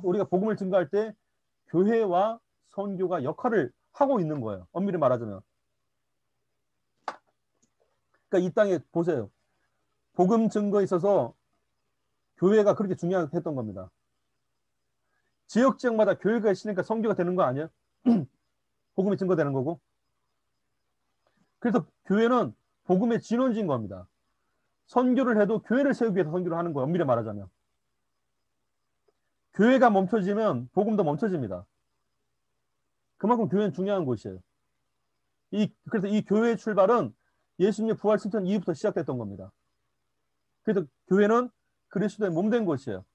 우리가 복음을 증거할 때 교회와 선교가 역할을 하고 있는 거예요. 엄밀히 말하자면. 그러니까 이 땅에 보세요. 복음 증거에 있어서 교회가 그렇게 중요했던 겁니다. 지역마다 교회가 있으니까 선교가 되는 거 아니에요? 복음이 증거되는 거고. 그래서 교회는 복음의 진원지인 겁니다. 선교를 해도 교회를 세우기 위해서 선교를 하는 거예요. 엄밀히 말하자면. 교회가 멈춰지면 복음도 멈춰집니다. 그만큼 교회는 중요한 곳이에요. 그래서 이 교회의 출발은 예수님의 부활 승천 이후부터 시작됐던 겁니다. 그래서 교회는 그리스도의 몸된 곳이에요.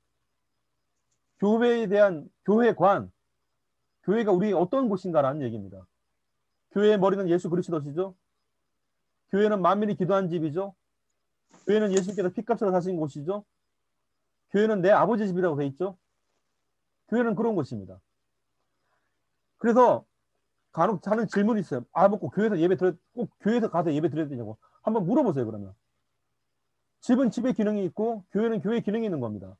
교회에 대한 교회관, 교회가 우리의 어떤 곳인가라는 얘기입니다. 교회의 머리는 예수 그리스도시죠. 교회는 만민이 기도한 집이죠. 교회는 예수님께서 피값으로 사신 곳이죠. 교회는 내 아버지 집이라고 돼 있죠. 교회는 그런 곳입니다. 그래서 간혹 하는 질문이 있어요. 뭐 꼭 교회에서 가서 예배 드려야 되냐고. 한번 물어보세요, 그러면. 집은 집의 기능이 있고 교회는 교회의 기능이 있는 겁니다.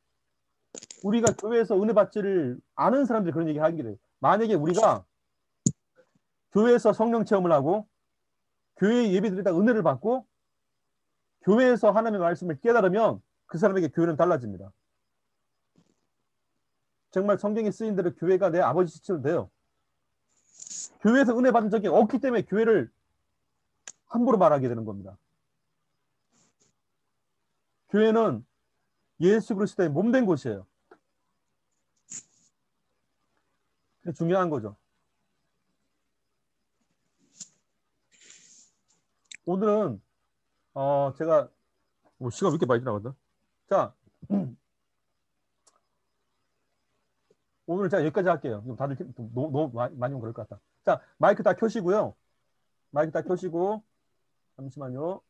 우리가 교회에서 은혜 받지를 않은 사람들이 그런 얘기 하는 게 돼요. 만약에 우리가 교회에서 성령 체험을 하고 교회에 예배 드리다 은혜를 받고 교회에서 하나님의 말씀을 깨달으면 그 사람에게 교회는 달라집니다. 정말 성경에 쓰인 대로 교회가 내 아버지 시처럼 돼요. 교회에서 은혜 받은 적이 없기 때문에 교회를 함부로 말하게 되는 겁니다. 교회는 예수 그리스도의 몸된 곳이에요. 그게 중요한 거죠. 오늘은 제가 시간 왜 이렇게 많이 지나거든. 자, 오늘 제가 여기까지 할게요. 다들 너무 많이 오면 그럴 것 같다. 자, 마이크 다 켜시고요. 마이크 다 켜시고 잠시만요.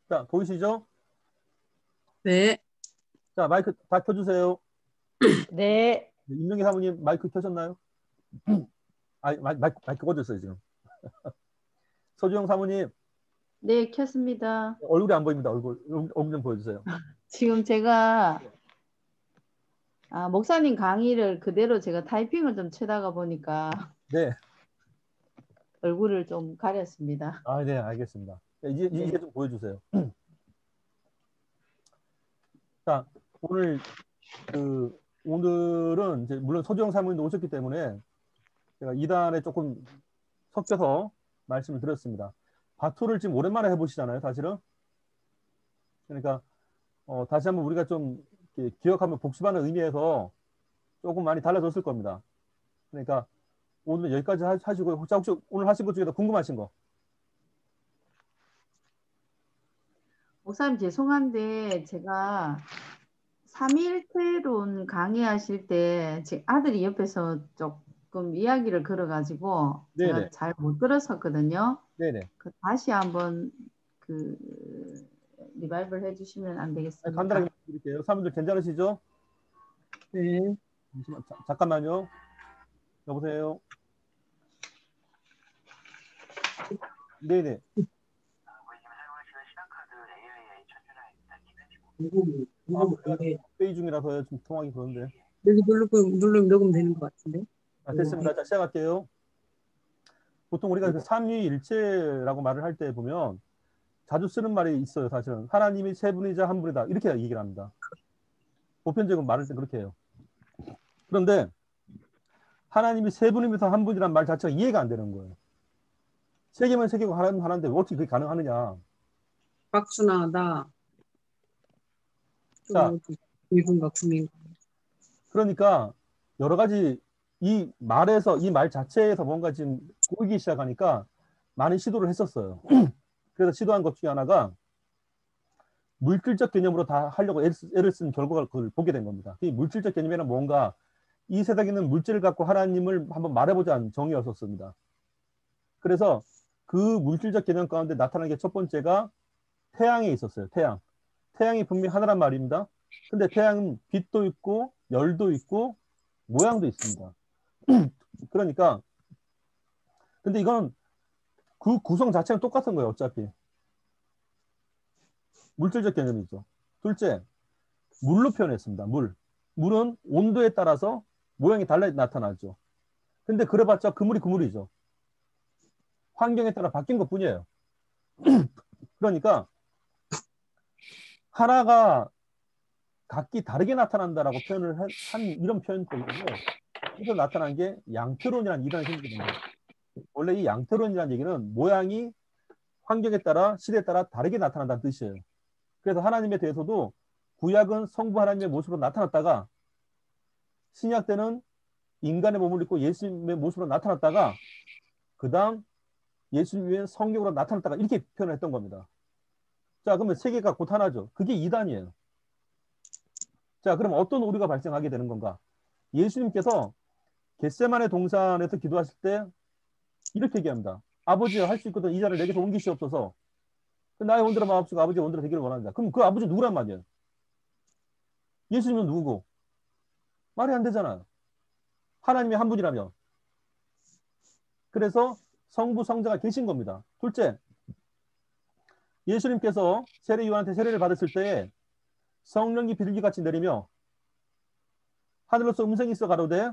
자, 보이시죠? 네. 자, 마이크 다 켜주세요. 네. 임명희 사모님 마이크 켜셨나요? 마이크 꺼졌어요 지금. 서주영 사모님 네, 켰습니다. 얼굴이 안 보입니다. 얼굴 좀 보여주세요. 지금 제가 목사님 강의를 그대로 제가 타이핑을 좀 치다가 보니까 네. 얼굴을 좀 가렸습니다. 네, 알겠습니다. 이제 좀 보여주세요. 자, 오늘은 이제 물론 서주영 사모님도 오셨기 때문에 제가 2단에 조금 섞여서 말씀을 드렸습니다. 바투를 지금 오랜만에 해보시잖아요, 사실은. 그러니까 다시 한번 우리가 좀 이렇게 기억하면 복습하는 의미에서 조금 많이 달라졌을 겁니다. 그러니까 오늘 여기까지 하시고 혹시 오늘 하신 것 중에 더 궁금하신 거? 목사님 죄송한데 제가 삼위일체론 강의하실 때 제 아들이 옆에서 조금 이야기를 걸어가지고 네네. 제가 잘 못 들었었거든요. 네네. 다시 한번 그 리바이벌 해주시면 안 되겠습니까? 간단하게 드릴게요. 사람들 괜찮으시죠? 네. 잠깐만요. 여보세요. 네네. 회의 중이라서 좀 통화하기 그런데. 여기 누르면 녹음되는 것 같은데. 됐습니다. 자, 시작할게요. 보통 우리가 그 삼위일체라고 말을 할 때 보면 자주 쓰는 말이 있어요. 사실은 하나님이 세 분이자 한 분이다 이렇게 얘기를 합니다. 보편적으로 말할 때 그렇게 해요. 그런데 하나님이 세 분이면서 한 분이란 말 자체가 이해가 안 되는 거예요. 세 개면 세 개고 하나는 하나인데 어떻게 그게 가능하느냐. 박수나 나. 자, 일군가 구민가. 그러니까 여러 가지 이 말에서 이 말 자체에서 뭔가 지금 보이기 시작하니까 많은 시도를 했었어요. 그래서 시도한 것 중에 하나가 물질적 개념으로 다 하려고 애를 쓴 결과를 그걸 보게 된 겁니다. 이 물질적 개념에는 뭔가 이 세상에 있는 물질을 갖고 하나님을 한번 말해보자는 정의였었습니다. 그래서 그 물질적 개념 가운데 나타나는 게 첫 번째가 태양에 있었어요. 태양. 태양이 분명히 하나란 말입니다. 근데 태양은 빛도 있고 열도 있고 모양도 있습니다. 그러니까 근데 이건 그 구성 자체는 똑같은 거예요. 어차피. 물질적 개념이죠. 둘째, 물로 표현했습니다. 물. 물은 온도에 따라서 모양이 달라 나타나죠. 근데 그래봤자 그물이 그물이죠. 환경에 따라 바뀐 것 뿐이에요. 그러니까 하나가 각기 다르게 나타난다라고 표현을 한 이런 표현 때문에 그래서 나타난 게 양태론이라는 이론이 생기게 됩니다. 원래 이 양태론이라는 얘기는 모양이 환경에 따라 시대에 따라 다르게 나타난다는 뜻이에요. 그래서 하나님에 대해서도 구약은 성부 하나님의 모습으로 나타났다가 신약 때는 인간의 몸을 입고 예수님의 모습으로 나타났다가 그 다음 예수님의 성령으로 나타났다가 이렇게 표현을 했던 겁니다. 자, 그러면 세계가 곧 하나죠. 그게 이단이에요. 자, 그럼 어떤 오류가 발생하게 되는 건가? 예수님께서 겟세마네 동산에서 기도하실 때 이렇게 얘기합니다. 아버지여 할 수 있거든 이 자를 내게서 옮기시옵소서. 나의 온대로 마옵시고 아버지의 온대로 되기를 원합니다. 그럼 그 아버지 누구란 말이에요? 예수님은 누구고? 말이 안 되잖아요. 하나님이 한 분이라면. 그래서 성부 성자가 계신 겁니다. 둘째, 예수님께서 세례 요한한테 세례를 받았을 때 성령이 비둘기같이 내리며 하늘로서 음성이 있어 가로되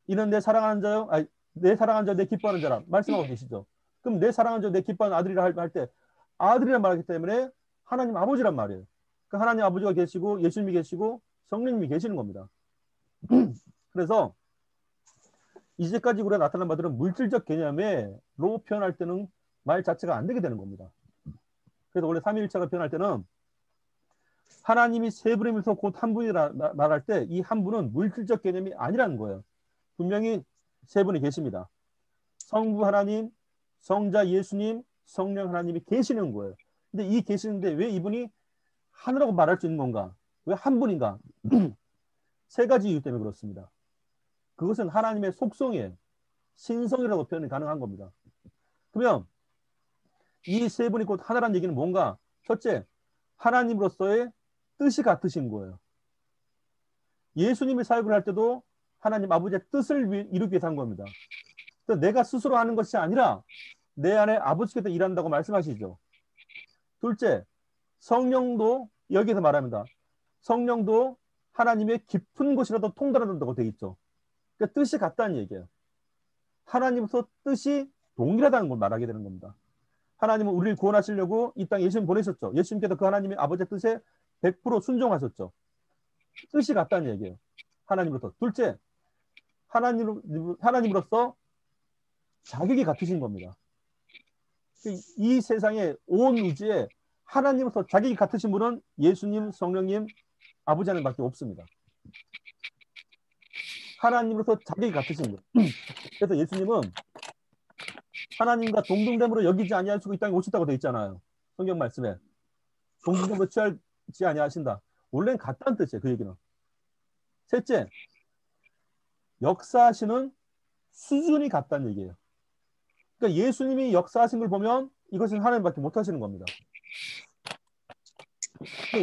이는 내 사랑하는 자요, 아니, 내 사랑하는 자, 내 기뻐하는 자라 말씀하고 계시죠. 그럼 내 사랑하는 자, 내 기뻐하는 아들이라 할 때 아들이란 말이기 때문에 하나님 아버지란 말이에요. 그 하나님 아버지가 계시고 예수님이 계시고 성령님이 계시는 겁니다. 그래서 이제까지 우리가 나타난 바들은 물질적 개념으로 표현할 때는 말 자체가 안 되게 되는 겁니다. 그래서 원래 삼위일체가 표현할 때는 하나님이 세 분이면서 곧 한 분이라 말할 때 이 한 분은 물질적 개념이 아니라는 거예요. 분명히 세 분이 계십니다. 성부 하나님, 성자 예수님, 성령 하나님이 계시는 거예요. 근데 이 계시는데 왜 이분이 하나라고 말할 수 있는 건가? 왜 한 분인가? 세 가지 이유 때문에 그렇습니다. 그것은 하나님의 속성이에요. 신성이라고 표현이 가능한 겁니다. 그러면 이 세 분이 곧 하나라는 얘기는 뭔가? 첫째, 하나님으로서의 뜻이 같으신 거예요. 예수님이 사역을 할 때도 하나님 아버지의 뜻을 이루기 위해서 한 겁니다. 내가 스스로 하는 것이 아니라 내 안에 아버지께서 일한다고 말씀하시죠. 둘째, 성령도 여기서 말합니다. 성령도 하나님의 깊은 곳이라도 통달한다고 되어 있죠. 그러니까 뜻이 같다는 얘기예요. 하나님으로서 뜻이 동일하다는 걸 말하게 되는 겁니다. 하나님은 우리를 구원하시려고 이 땅에 예수님 보내셨죠. 예수님께서 그 하나님의 아버지의 뜻에 100% 순종하셨죠. 뜻이 같다는 얘기예요. 하나님으로서. 둘째, 하나님으로서 자격이 같으신 겁니다. 이 세상에 온 우주에 하나님으로서 자격이 같으신 분은 예수님, 성령님, 아버지 하나님밖에 없습니다. 하나님으로서 자격이 같으신 분. 그래서 예수님은 하나님과 동등됨으로 여기지 아니하시고 이 땅에 오셨다고 되어 있잖아요. 성경 말씀에. 동등됨으로 취하지 아니하신다. 원래는 같다는 뜻이에요. 그 얘기는. 셋째, 역사하시는 수준이 같다는 얘기예요. 그러니까 예수님이 역사하신 걸 보면 이것은 하나님밖에 못 하시는 겁니다.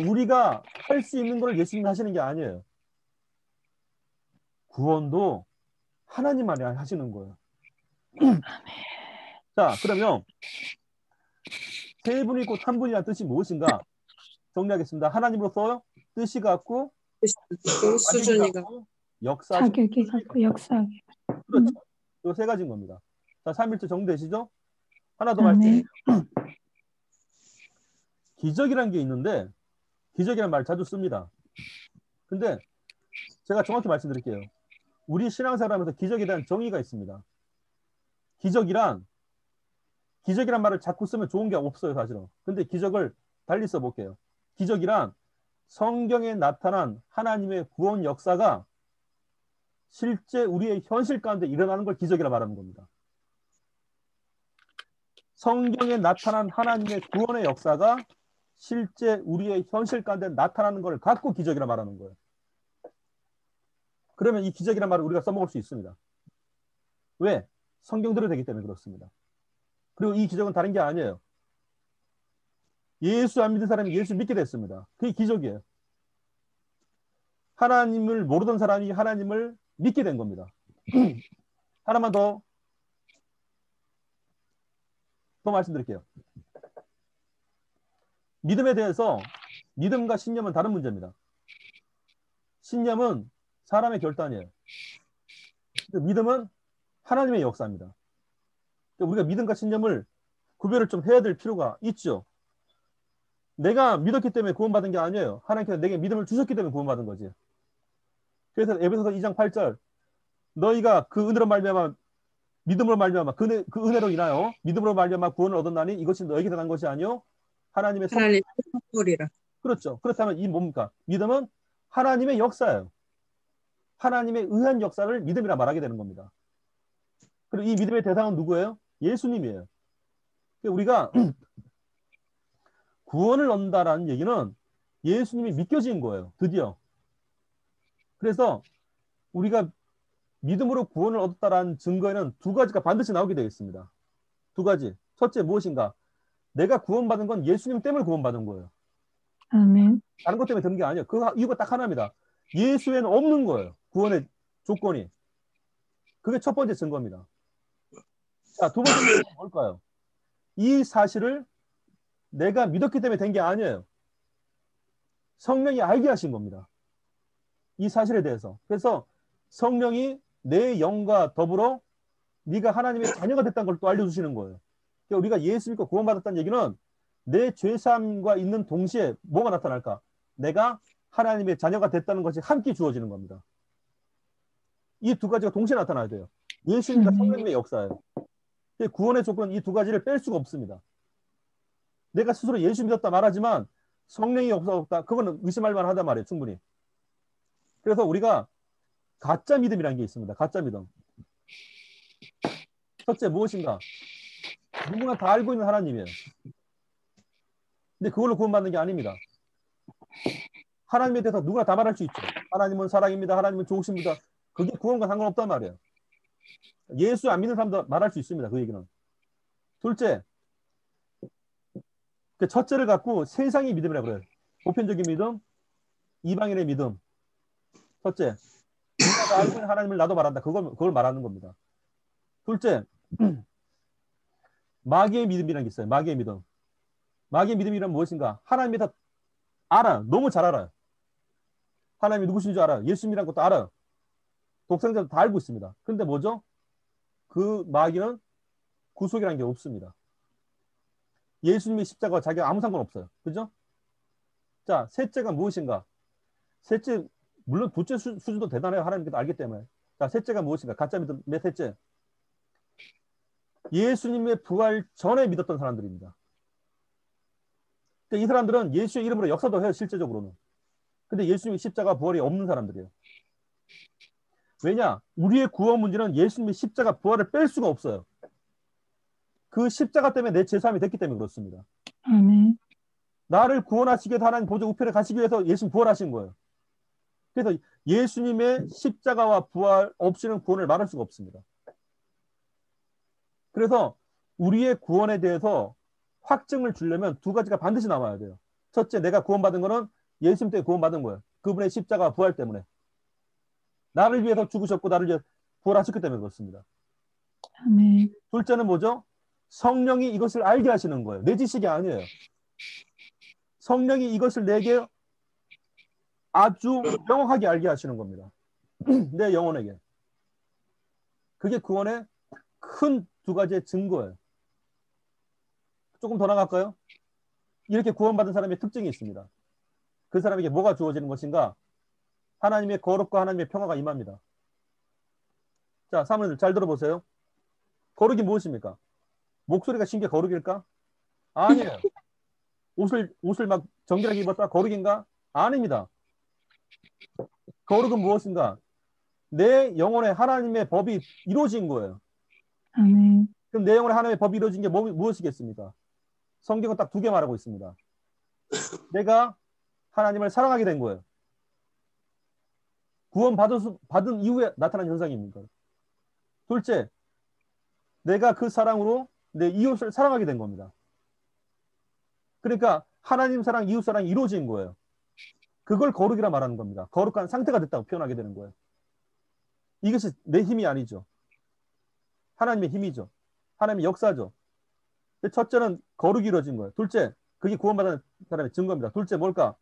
우리가 할 수 있는 걸 예수님이 하시는 게 아니에요. 구원도 하나님만이 하시는 거예요. 자, 그러면 세 분이 곧 한 분이라는 뜻이 무엇인가? 정리하겠습니다. 하나님으로서 뜻이 같고 수준이 같고 역사하시는 자격이 갖고 역사하기. 그렇죠. 이 세 가지인 겁니다. 자, 3일째 정리되시죠? 하나 더 네. 말씀. 기적이라는 게 있는데 기적이라는 말을 자주 씁니다. 근데 제가 정확히 말씀드릴게요. 우리 신앙생활하면서 기적에 대한 정의가 있습니다. 기적이란 말을 자꾸 쓰면 좋은 게 없어요, 사실은. 근데 기적을 달리 써볼게요. 기적이란 성경에 나타난 하나님의 구원 역사가 실제 우리의 현실 가운데 일어나는 걸 기적이라 말하는 겁니다. 성경에 나타난 하나님의 구원의 역사가 실제 우리의 현실 가운데 나타나는 걸 갖고 기적이라 말하는 거예요. 그러면 이 기적이라는 말을 우리가 써먹을 수 있습니다. 왜? 성경대로 되기 때문에 그렇습니다. 그리고 이 기적은 다른 게 아니에요. 예수 안 믿는 사람이 예수 믿게 됐습니다. 그게 기적이에요. 하나님을 모르던 사람이 하나님을 믿게 된 겁니다. 하나만 더 말씀드릴게요. 믿음에 대해서 믿음과 신념은 다른 문제입니다. 신념은 사람의 결단이에요. 믿음은 하나님의 역사입니다. 우리가 믿음과 신념을 구별을 좀 해야 될 필요가 있죠. 내가 믿었기 때문에 구원받은 게 아니에요. 하나님께서 내게 믿음을 주셨기 때문에 구원받은 거지. 그래서 에베소서 2장 8절 너희가 그 은혜로 말미암아 믿음으로 말미암아 그 은혜로 인하여 믿음으로 말미암아 구원을 얻었나니 이것이 너에게 대한 것이 아니요 하나님의 선물이라. 그렇죠. 그렇다면 이 뭡니까? 믿음은 하나님의 역사예요. 하나님의 의한 역사를 믿음이라 말하게 되는 겁니다. 그리고 이 믿음의 대상은 누구예요? 예수님이에요. 우리가 구원을 얻는다라는 얘기는 예수님이 믿겨진 거예요. 드디어. 그래서 우리가 믿음으로 구원을 얻었다라는 증거에는 두 가지가 반드시 나오게 되겠습니다. 두 가지. 첫째 무엇인가? 내가 구원받은 건 예수님 때문에 구원받은 거예요. 아멘. 다른 것 때문에 되는 게 아니에요. 그 이유가 딱 하나입니다. 예수에는 없는 거예요. 구원의 조건이. 그게 첫 번째 증거입니다. 자, 두 번째 증거는 뭘까요? 이 사실을 내가 믿었기 때문에 된 게 아니에요. 성령이 알게 하신 겁니다. 이 사실에 대해서. 그래서 성령이 내 영과 더불어 네가 하나님의 자녀가 됐다는 걸 또 알려주시는 거예요. 그러니까 우리가 예수 믿고 구원받았다는 얘기는 내 죄사함과 있는 동시에 뭐가 나타날까? 내가 하나님의 자녀가 됐다는 것이 함께 주어지는 겁니다. 이 두 가지가 동시에 나타나야 돼요. 예수님과 성령님의 역사예요. 구원의 조건은 이 두 가지를 뺄 수가 없습니다. 내가 스스로 예수 믿었다 말하지만 성령이 없다. 그거는 의심할 만하단 말이에요. 충분히. 그래서 우리가 가짜 믿음이라는 게 있습니다. 가짜 믿음. 첫째 무엇인가? 누구나 다 알고 있는 하나님이에요. 근데 그걸로 구원받는 게 아닙니다. 하나님에 대해서 누구나 다 말할 수 있죠. 하나님은 사랑입니다. 하나님은 좋으십니다. 그게 구원과 상관없단 말이에요. 예수 안 믿는 사람도 말할 수 있습니다. 그 얘기는. 둘째, 그 첫째를 갖고 세상의 믿음이라고 그래요. 보편적인 믿음, 이방인의 믿음. 첫째, 누가 다 알고 있는 하나님을 나도 말한다. 그걸 말하는 겁니다. 둘째, 마귀의 믿음이라는 게 있어요. 마귀의 믿음. 마귀의 믿음이란 무엇인가? 하나님이 다 알아. 너무 잘 알아요. 하나님이 누구신 줄 알아요. 예수님이란 것도 알아요. 독생자도 다 알고 있습니다. 근데 뭐죠? 그 마귀는 구속이라는 게 없습니다. 예수님의 십자가와 자기가 아무 상관없어요. 그죠? 자, 셋째가 무엇인가? 셋째, 물론 둘째 수준도 대단해요. 하나님께서 알기 때문에. 자, 셋째가 무엇인가? 가짜 믿음의 셋째. 예수님의 부활 전에 믿었던 사람들입니다. 그러니까 이 사람들은 예수의 이름으로 역사도 해요, 실제적으로는. 근데 예수님의 십자가 부활이 없는 사람들이에요. 왜냐? 우리의 구원 문제는 예수님의 십자가 부활을 뺄 수가 없어요. 그 십자가 때문에 내 죄사함이 됐기 때문에 그렇습니다. 아멘. 나를 구원하시기 위해서 하나님 보좌 우편에 가시기 위해서 예수님 부활하신 거예요. 그래서 예수님의 십자가와 부활 없이는 구원을 말할 수가 없습니다. 그래서 우리의 구원에 대해서 확증을 주려면 두 가지가 반드시 나와야 돼요. 첫째, 내가 구원받은 거는 예수님 때문에 구원받은 거예요. 그분의 십자가 부활 때문에. 나를 위해서 죽으셨고 나를 위해 부활하셨기 때문에 그렇습니다. 아멘. 둘째는 뭐죠? 성령이 이것을 알게 하시는 거예요. 내 지식이 아니에요. 성령이 이것을 내게 아주 명확하게 알게 하시는 겁니다. 내 영혼에게. 그게 구원의 큰 두 가지의 증거예요. 조금 더 나갈까요? 이렇게 구원받은 사람의 특징이 있습니다. 그 사람에게 뭐가 주어지는 것인가? 하나님의 거룩과 하나님의 평화가 임합니다. 자, 사모님들 잘 들어보세요. 거룩이 무엇입니까? 목소리가 신게 거룩일까? 아니에요. 옷을 막 정결하게 입었다 거룩인가? 아닙니다. 거룩은 무엇인가? 내 영혼에 하나님의 법이 이루어진 거예요. 아멘. 그럼 내 영혼에 하나님의 법이 이루어진 게 무엇이겠습니까? 성경은 딱 두 개 말하고 있습니다. 내가 하나님을 사랑하게 된 거예요. 구원받은 이후에 나타난 현상입니다. 둘째, 내가 그 사랑으로 내 이웃을 사랑하게 된 겁니다. 그러니까 하나님 사랑, 이웃 사랑이 이루어진 거예요. 그걸 거룩이라 말하는 겁니다. 거룩한 상태가 됐다고 표현하게 되는 거예요. 이것이 내 힘이 아니죠. 하나님의 힘이죠. 하나님의 역사죠. 첫째는 거룩이 이루어진 거예요. 둘째, 그게 구원받은 사람의 증거입니다. 둘째 뭘까?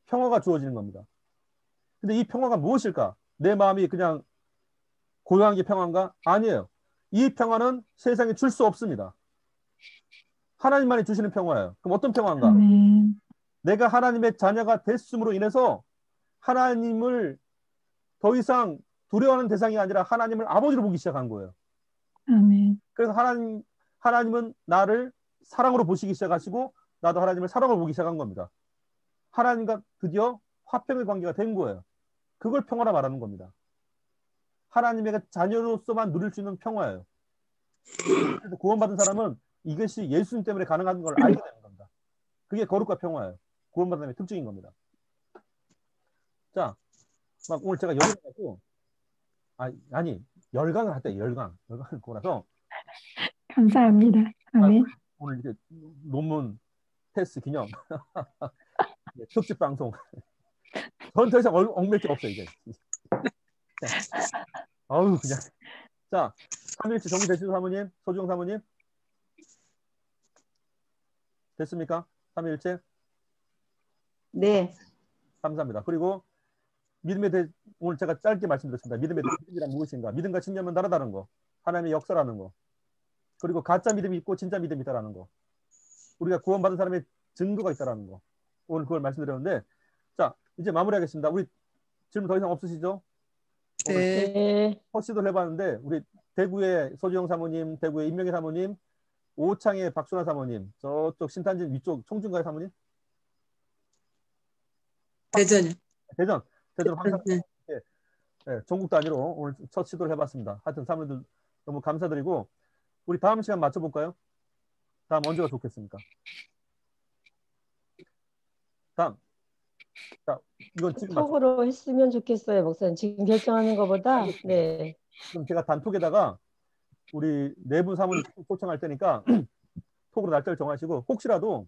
평화가 주어지는 겁니다. 근데 이 평화가 무엇일까? 내 마음이 그냥 고요한 게 평화인가? 아니에요. 이 평화는 세상에 줄 수 없습니다. 하나님만이 주시는 평화예요. 그럼 어떤 평화인가? 아멘. 내가 하나님의 자녀가 됐음으로 인해서 하나님을 더 이상 두려워하는 대상이 아니라 하나님을 아버지로 보기 시작한 거예요. 아멘. 그래서 하나님은 나를 사랑으로 보시기 시작하시고 나도 하나님을 사랑으로 보기 시작한 겁니다. 하나님과 드디어 화평의 관계가 된 거예요. 그걸 평화라 말하는 겁니다. 하나님의 자녀로서만 누릴 수 있는 평화예요. 그래서 구원받은 사람은 이것이 예수님 때문에 가능한 걸 알게 되는 겁니다. 그게 거룩과 평화예요. 구원받은 사람의 특징인 겁니다. 자, 막 오늘 제가 열강을 할때 열강을 고라서 감사합니다. 아멘. 오늘 이렇게 논문 테스트 기념 특집 방송. 전 더 이상 얽맬 게 없어요 이제. 아우 그냥. 자, 3일치 정리되시죠 사모님? 소주영 사모님? 됐습니까? 3일째? 네. 감사합니다. 그리고 믿음에 대해 오늘 제가 짧게 말씀드렸습니다. 믿음에 대해 믿음이란 무엇인가? 믿음과 신념은 다르다는 거. 하나님의 역사라는 거. 그리고 가짜 믿음이 있고 진짜 믿음이 있다라는 거. 우리가 구원받은 사람의 증거가 있다라는 거. 오늘 그걸 말씀드렸는데 자 이제 마무리하겠습니다. 우리 질문 더 이상 없으시죠? 네. 첫 시도를 해봤는데 우리 대구의 소주영 사모님, 대구의 임명희 사모님, 오창의 박순아 사모님, 저쪽 신탄진 위쪽 청중가의 사모님? 대전이요. 대전 항상 네. 네, 전국 단위로 오늘 첫 시도를 해봤습니다. 하여튼 사모님들 너무 감사드리고 우리 다음 시간 맞춰볼까요? 다음 언제가 좋겠습니까? 다음. 자, 이건 지금 톡으로 했으면 좋겠어요, 목사님. 지금 결정하는 것보다. 네. 그럼 제가 단톡에다가 우리 네 분 사모님 초청할 테니까 톡으로 날짜를 정하시고 혹시라도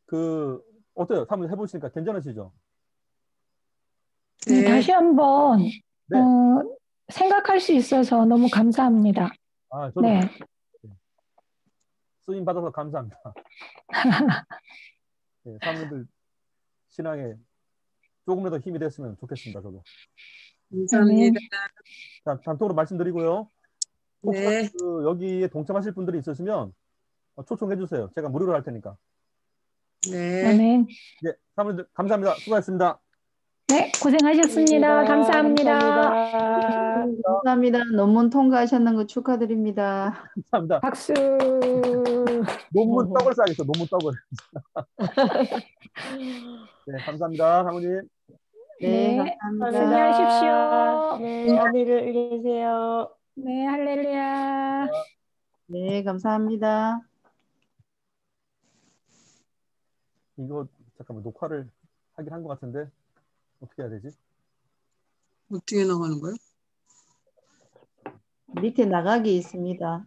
그 어때요? 사모님 해보시니까 괜찮으시죠? 네. 다시 한번 네. 생각할 수 있어서 너무 감사합니다. 아, 저도 네. 쓰임 받아서 감사합니다. 네, 사모님들 신앙에 조금이라도 힘이 됐으면 좋겠습니다. 저도. 감사합니다. 자, 단톡으로 말씀드리고요. 혹시 네. 여기에 동참하실 분들이 있으시면 초청해 주세요. 제가 무료로 할 테니까. 네. 아멘. 네, 사모님들 감사합니다. 수고하셨습니다. 네, 고생하셨습니다. 감사합니다. 감사합니다. 감사합니다. 논문 통과하셨는 거 축하드립니다. 감사합니다. 박수. 논문 떡을 싸겠어. 논문 떡을. 네, 감사합니다, 사모님. 네, 네, 감사합니다. 승리하십시오. 네, 어미를 이기세요. 네, 할렐루야. 네, 감사합니다. 이거 잠깐만 녹화를 하긴 한 것 같은데 어떻게 해야 되지? 어떻게 나가는 거예요? 밑에 나가기 있습니다.